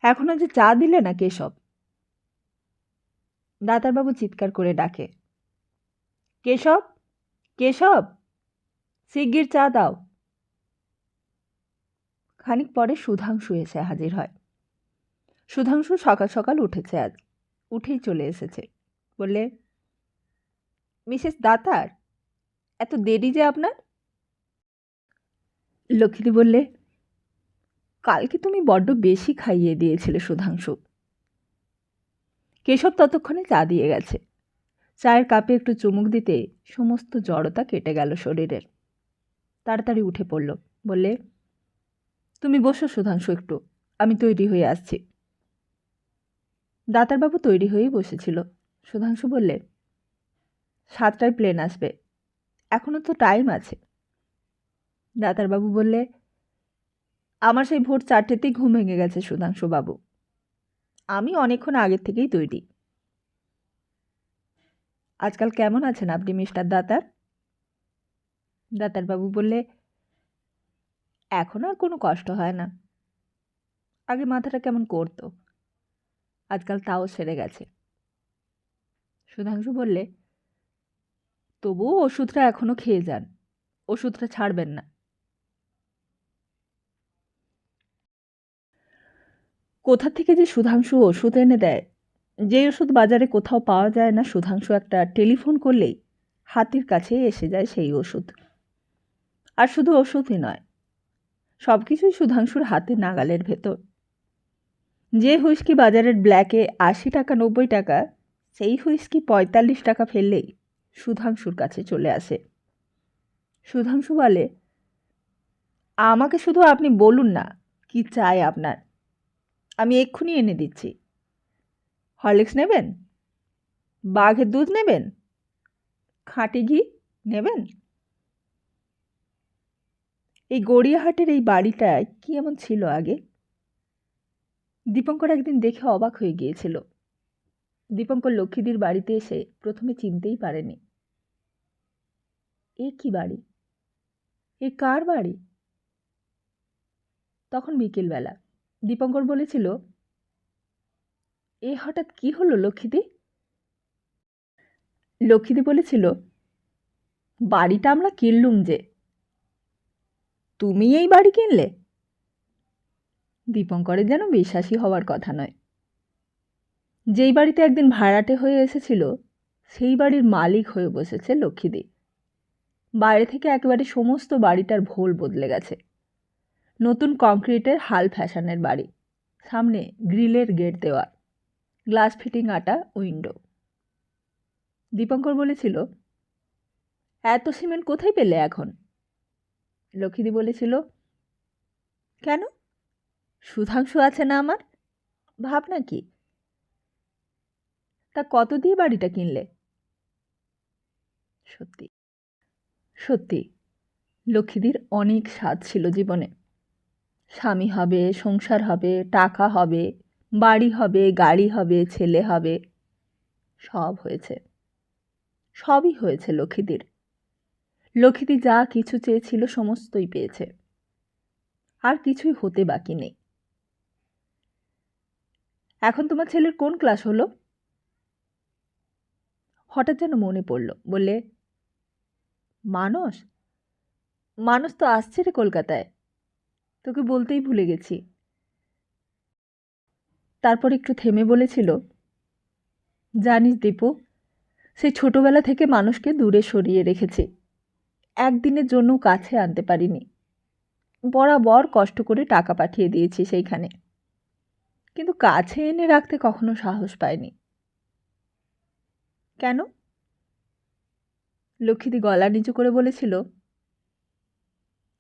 এখনো যে চা দিলে না কেশব? দাতারবাবু চিৎকার করে ডাকে, কেশব, কেশব, শিগগির চা দাও। খানিক পরে সুধাংশু এসে হাজির হয়। সুধাংশু সকাল সকাল উঠেছে আজ, উঠেই চলে এসেছে। বললে, মিসেস দাতার, এত দেরি যে আপনার? লক্ষ্মীদি বললে, কালকে তুমি বড্ড বেশি খাইয়ে দিয়েছিলে সুধাংশু। কেশব ততক্ষণে চা দিয়ে গেছে। চায়ের কাপে একটু চুমুক দিতে সমস্ত জড়তা কেটে গেল শরীরের। তাড়াতাড়ি উঠে পড়ল। বললে, তুমি বসো সুধাংশু, একটু আমি তৈরি হয়ে আসছি। দাতারবাবু তৈরি হয়েই বসেছিল। সুধাংশু বললে, 7টায় প্লেন আসবে, এখনো তো টাইম আছে। দাতারবাবু বললে, আমার সেই ভোর 4টেতেই ঘুম ভেঙে গেছে সুধাংশু বাবু, আমি অনেকক্ষণ আগের থেকেই তৈরি। আজকাল কেমন আছেন আপনি মিস্টার দাতার? দাতারবাবু বললে, এখন আর কোনো কষ্ট হয় না। আগে মাথাটা কেমন করতো, আজকাল তাও সেরে গেছে। সুধাংশু বললে, তবুও ওষুধটা এখনো খেয়ে যান, ওষুধটা ছাড়বেন না। কোথা থেকে যে সুধাংশু ওষুধ এনে দেয়, যে ওষুধ বাজারে কোথাও পাওয়া যায় না, সুধাংশু একটা টেলিফোন করলেই হাতের কাছে এসে যায় সেই ওষুধ। আর শুধু ওষুধই নয়, সব কিছুই সুধাংশুর হাতে নাগালের ভেতর। যে হুইস্কি বাজারের ব্ল্যাকে 80 টাকা 90 টাকা, সেই হুইস্কি 45 টাকা ফেললেই সুধাংশুর কাছে চলে আসে। সুধাংশু বলে, আমাকে শুধু আপনি বলুন না কি চাই আপনার, আমি এক্ষুনি এনে দিচ্ছি। হরলিক্স নেবেন? বাঘের দুধ নেবেন? খাঁটি ঘি নেবেন? এই গড়িয়াহাটের এই বাড়িটায় কি এমন ছিল আগে? দীপঙ্কর একদিন দেখে অবাক হয়ে গিয়েছিল। দীপঙ্কর লক্ষ্মীদির বাড়িতে এসে প্রথমে চিনতেই পারেনি। এ কি বাড়ি, এ কার বাড়ি? তখন বিকেলবেলা দীপঙ্কর বলেছিল, এ হঠাৎ কি হলো লক্ষ্মীদি? লক্ষ্মীদি বলেছিল, বাড়িটা আমরা কিনলুম যে। তুমি এই বাড়ি কিনলে? দীপঙ্করের যেন বিশ্বাসই হওয়ার কথা নয়। যেই বাড়িতে একদিন ভাড়াটে হয়ে এসেছিল সেই বাড়ির মালিক হয়ে বসেছে লক্ষ্মীদি। বাইরে থেকে একেবারে সমস্ত বাড়িটার ভোল বদলে গেছে। নতুন কংক্রিটের হাল ফ্যাশনের বাড়ি, সামনে গ্রিলের গেট দেওয়া, গ্লাস ফিটিং আটা উইন্ডো। দীপঙ্কর বলেছিল, এত সিমেন্ট কোথায় পেলে এখন? লক্ষ্মীদি বলেছিল, কেন, সুধাংশু আছে না আমার, ভাবনা কি? তা কত দিয়ে বাড়িটা কিনলে? সত্যি সত্যি লক্ষ্মীদির অনেক স্বাদ ছিল জীবনে। স্বামী হবে, সংসার হবে, টাকা হবে, বাড়ি হবে, গাড়ি হবে, ছেলে হবে, সব হয়েছে, সবই হয়েছে লক্ষ্মীদির। লক্ষ্মীদি যা কিছু চেয়েছিল সমস্তই পেয়েছে, আর কিছুই হতে বাকি নেই। এখন তোমার ছেলের কোন ক্লাস হলো? হঠাৎ যেন মনে পড়ল, বললে, মানস, মানস তো আসছে রে কলকাতায়, তোকে বলতেই ভুলে গেছি। তারপর একটু থেমে বলেছিল, জানিস দীপু, সেই ছোটবেলা থেকে মানুষকে দূরে সরিয়ে রেখেছি, একদিনের জন্য কাছে আনতে পারিনি। বরাবর কষ্ট করে টাকা পাঠিয়ে দিয়েছি সেইখানে, কিন্তু কাছে এনে রাখতে কখনো সাহস পাইনি। কেন? লক্ষ্মীদি গলা নিচু করে বলেছিল,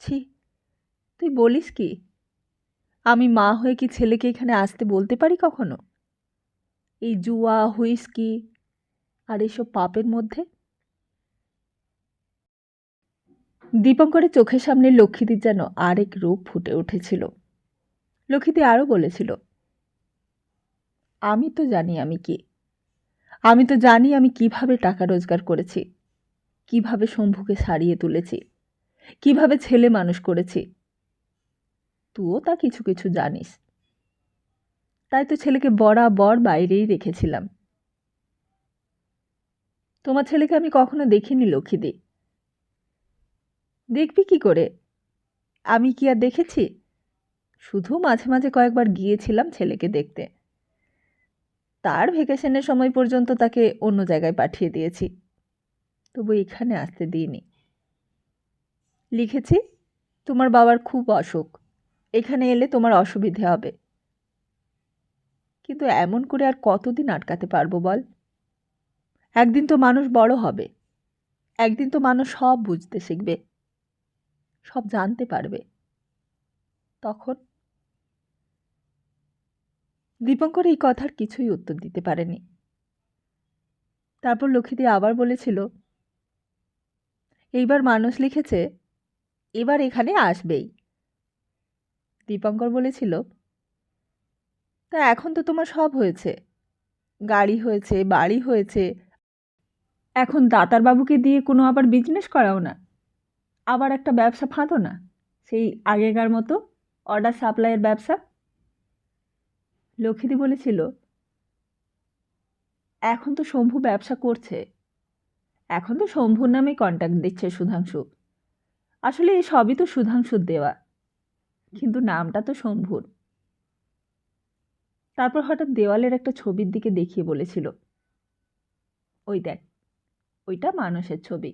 ছি, তুই বলিস কি? আমি মা হয়ে কি ছেলেকে এখানে আসতে বলতে পারি কখনো? এই জুয়া, হুইস্কি আর এসব পাপের মধ্যে? দীপঙ্করের চোখের সামনে লক্ষ্মীদির যেন আরেক রূপ ফুটে উঠেছিল। লক্ষ্মীদি আরও বলেছিল, আমি তো জানি আমি কি, আমি তো জানি আমি কিভাবে টাকা রোজগার করেছি, কিভাবে শম্ভুকে সারিয়ে তুলেছি, কিভাবে ছেলে মানুষ করেছি। তুইও তা কিছু কিছু জানিস, তাই তো ছেলেকে বরাবর বাইরেই রেখেছিলাম। তোমার ছেলেকে আমি কখনো দেখিনি লক্ষ্মীদি। দেখবি কি করে? আমি কি আর দেখেছি? শুধু মাঝে মাঝে কয়েকবার গিয়েছিলাম ছেলেকে দেখতে, তার ভ্যাকেশনের সময় পর্যন্ত তাকে অন্য জায়গায় পাঠিয়ে দিয়েছি, তবু এখানে আসতে দিইনি। লিখেছি, তোমার বাবার খুব অসুখ, এখানে এলে তোমার অসুবিধে হবে। কিন্তু এমন করে আর কতদিন আটকাতে পারবো বল? একদিন তো মানুষ বড় হবে, একদিন তো মানুষ সব বুঝতে শিখবে, সব জানতে পারবে। তখন? দীপঙ্কর এই কথার কিছুই উত্তর দিতে পারেনি। তারপর লক্ষ্মীদি আবার বলেছিল, এইবার মানুষ লিখেছে, এবার এখানে আসবেই। দীপঙ্কর বলেছিল, তা এখন তো তোমার সব হয়েছে, গাড়ি হয়েছে, বাড়ি হয়েছে, এখন দাতারবাবুকে দিয়ে কোনো আবার বিজনেস করাও না, আবার একটা ব্যবসা ফাঁদো না, সেই আগেকার মতো অর্ডার সাপ্লাইয়ের ব্যবসা। লক্ষ্মীদি বলেছিল, এখন তো শম্ভু ব্যবসা করছে, এখন তো শম্ভুর নামে কন্ট্যাক্ট দিচ্ছে সুধাংশু, আসলে এই সবই তো সুধাংশুর দেওয়া, কিন্তু নামটা তো শম্ভুর। তারপর হঠাৎ দেওয়ালের একটা ছবির দিকে দেখিয়ে বলেছিল, ওই দেখ, ওইটা মানুষের ছবি।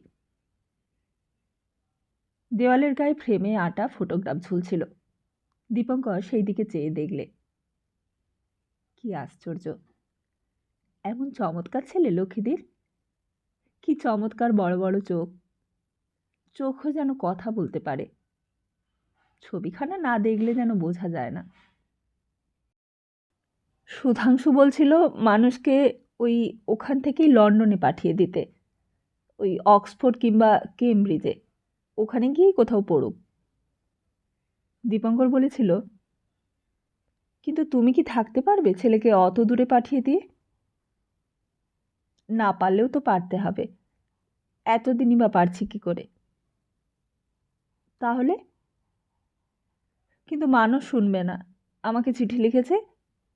দেওয়ালের গায়ে ফ্রেমে আটা ফটোগ্রাফ ঝুলছিল। দীপঙ্কর সেই দিকে চেয়ে দেখলে, কি আশ্চর্য, এমন চমৎকার ছেলে লক্ষ্মীদির, কি চমৎকার বড় বড় চোখ, চোখও যেন কথা বলতে পারে, ছবিখানা না দেখলে যেন বোঝা যায় না। সুধাংশু বলছিল মানুষকে ওখান থেকেই লন্ডনে পাঠিয়ে দিতে, ওই অক্সফোর্ড কিংবা কেমব্রিজে, ওখানে গিয়েই কোথাও পড়ুক। দীপঙ্কর বলেছিল, কিন্তু তুমি কি থাকতে পারবে ছেলেকে অত দূরে পাঠিয়ে দিয়ে? না পারলেও তো পারতে হবে, এতদিনই বা পারছি কি করে? তাহলে? কিন্তু মানুষ শুনবে না, আমাকে চিঠি লিখেছে,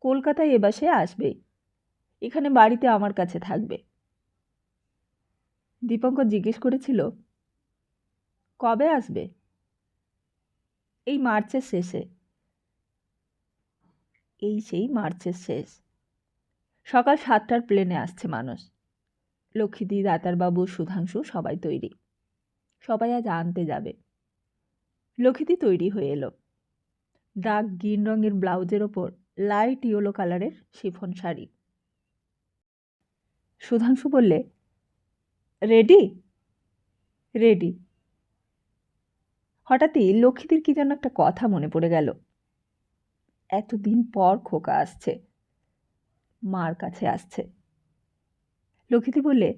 কলকাতায় এবার সে আসবেই, এখানে বাড়িতে আমার কাছে থাকবে। দীপঙ্কর জিজ্ঞেস করেছিল, কবে আসবে? এই মার্চের শেষে। এই সেই মার্চের শেষ। সকাল 7টার প্লেনে আসছে মানুষ। লক্ষ্মীদি, দাতারবাবু, সুধাংশু সবাই তৈরি। সবাই আজ আনতে যাবে। লক্ষ্মীদি তৈরি হয়ে এলো। ডার্ক গ্রিন রঙের ব্লাউজের ওপর লাইট ইয়েলো কালারের শিফন শাড়ি। সুধাংশু বললে, রেডি? রেডি। হঠাৎই লক্ষ্মীদির কি যেন একটা কথা মনে পড়ে গেল। এতদিন পর খোকা আসছে, মার কাছে আসছে। লক্ষ্মীদি বললে,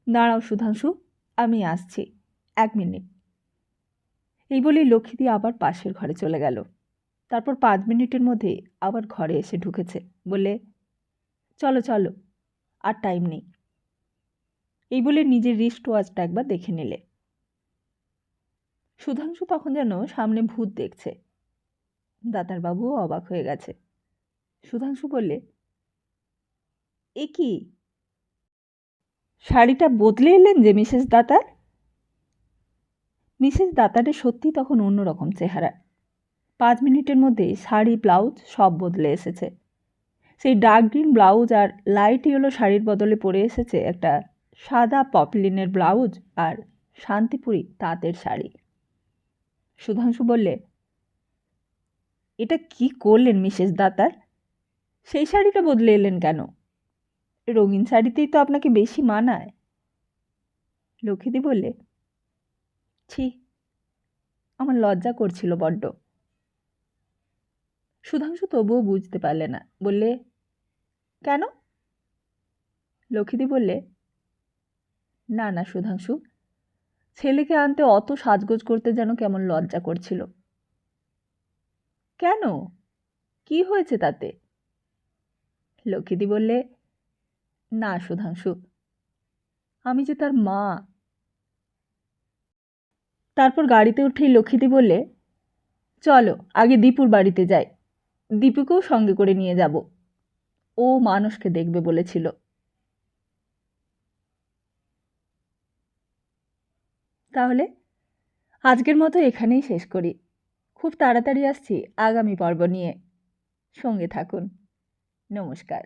দাঁড়াও সুধাংশু, আমি আসছি, 1 মিনিট। এই বলেই লক্ষ্মীদি আবার পাশের ঘরে চলে গেল। তারপর 5 মিনিটের মধ্যে আবার ঘরে এসে ঢুকেছে। বললে, চলো চলো, আর টাইম নেই। এই বলে নিজের রিস্ট ওয়াচটা একবার দেখে নিলে। সুধাংশু তখন যেন সামনে ভূত দেখছে। দাতারবাবুও অবাক হয়ে গেছে। সুধাংশু বললে, এ কি, শাড়িটা বদলে এলেন যে মিসেস দাতার? মিসেস দাতারের সত্যি তখন অন্যরকম চেহারা। 5 মিনিটের মধ্যে শাড়ি, ব্লাউজ সব বদলে এসেছে। সেই ডার্ক গ্রিন ব্লাউজ আর লাইট ইয়েলো শাড়ির বদলে পরে এসেছে একটা সাদা পপলিনের ব্লাউজ আর শান্তিপুরি তাঁতের শাড়ি। সুধাংশু বললে, এটা কি করলেন মিসেস দাতার? সেই শাড়িটা বদলে এলেন কেন? রঙিন শাড়িতেই তো আপনাকে বেশি মানায়। লক্ষ্মীদি বললে, ছি, আমার লজ্জা করছিল বড্ড। সুধাংশু তবুও বুঝতে পারলে না। বললে, কেন? লক্ষ্মীদি বললে, না না সুধাংশু, ছেলেকে আনতে অত সাজগোজ করতে যেন কেমন লজ্জা করছিল। কেন, কি হয়েছে তাতে? লক্ষ্মীদি বললে, না সুধাংশু, আমি যে তার মা। তারপর গাড়িতে উঠেই লক্ষ্মীদি বললে, চলো আগে দীপুর বাড়িতে যাই, দীপুকেও সঙ্গে করে নিয়ে যাব, ও মানুষকে দেখবে বলেছিল। তাহলে আজকের মতো এখানেই শেষ করি। খুব তাড়াতাড়ি আসছি আগামী পর্ব নিয়ে। সঙ্গে থাকুন। নমস্কার।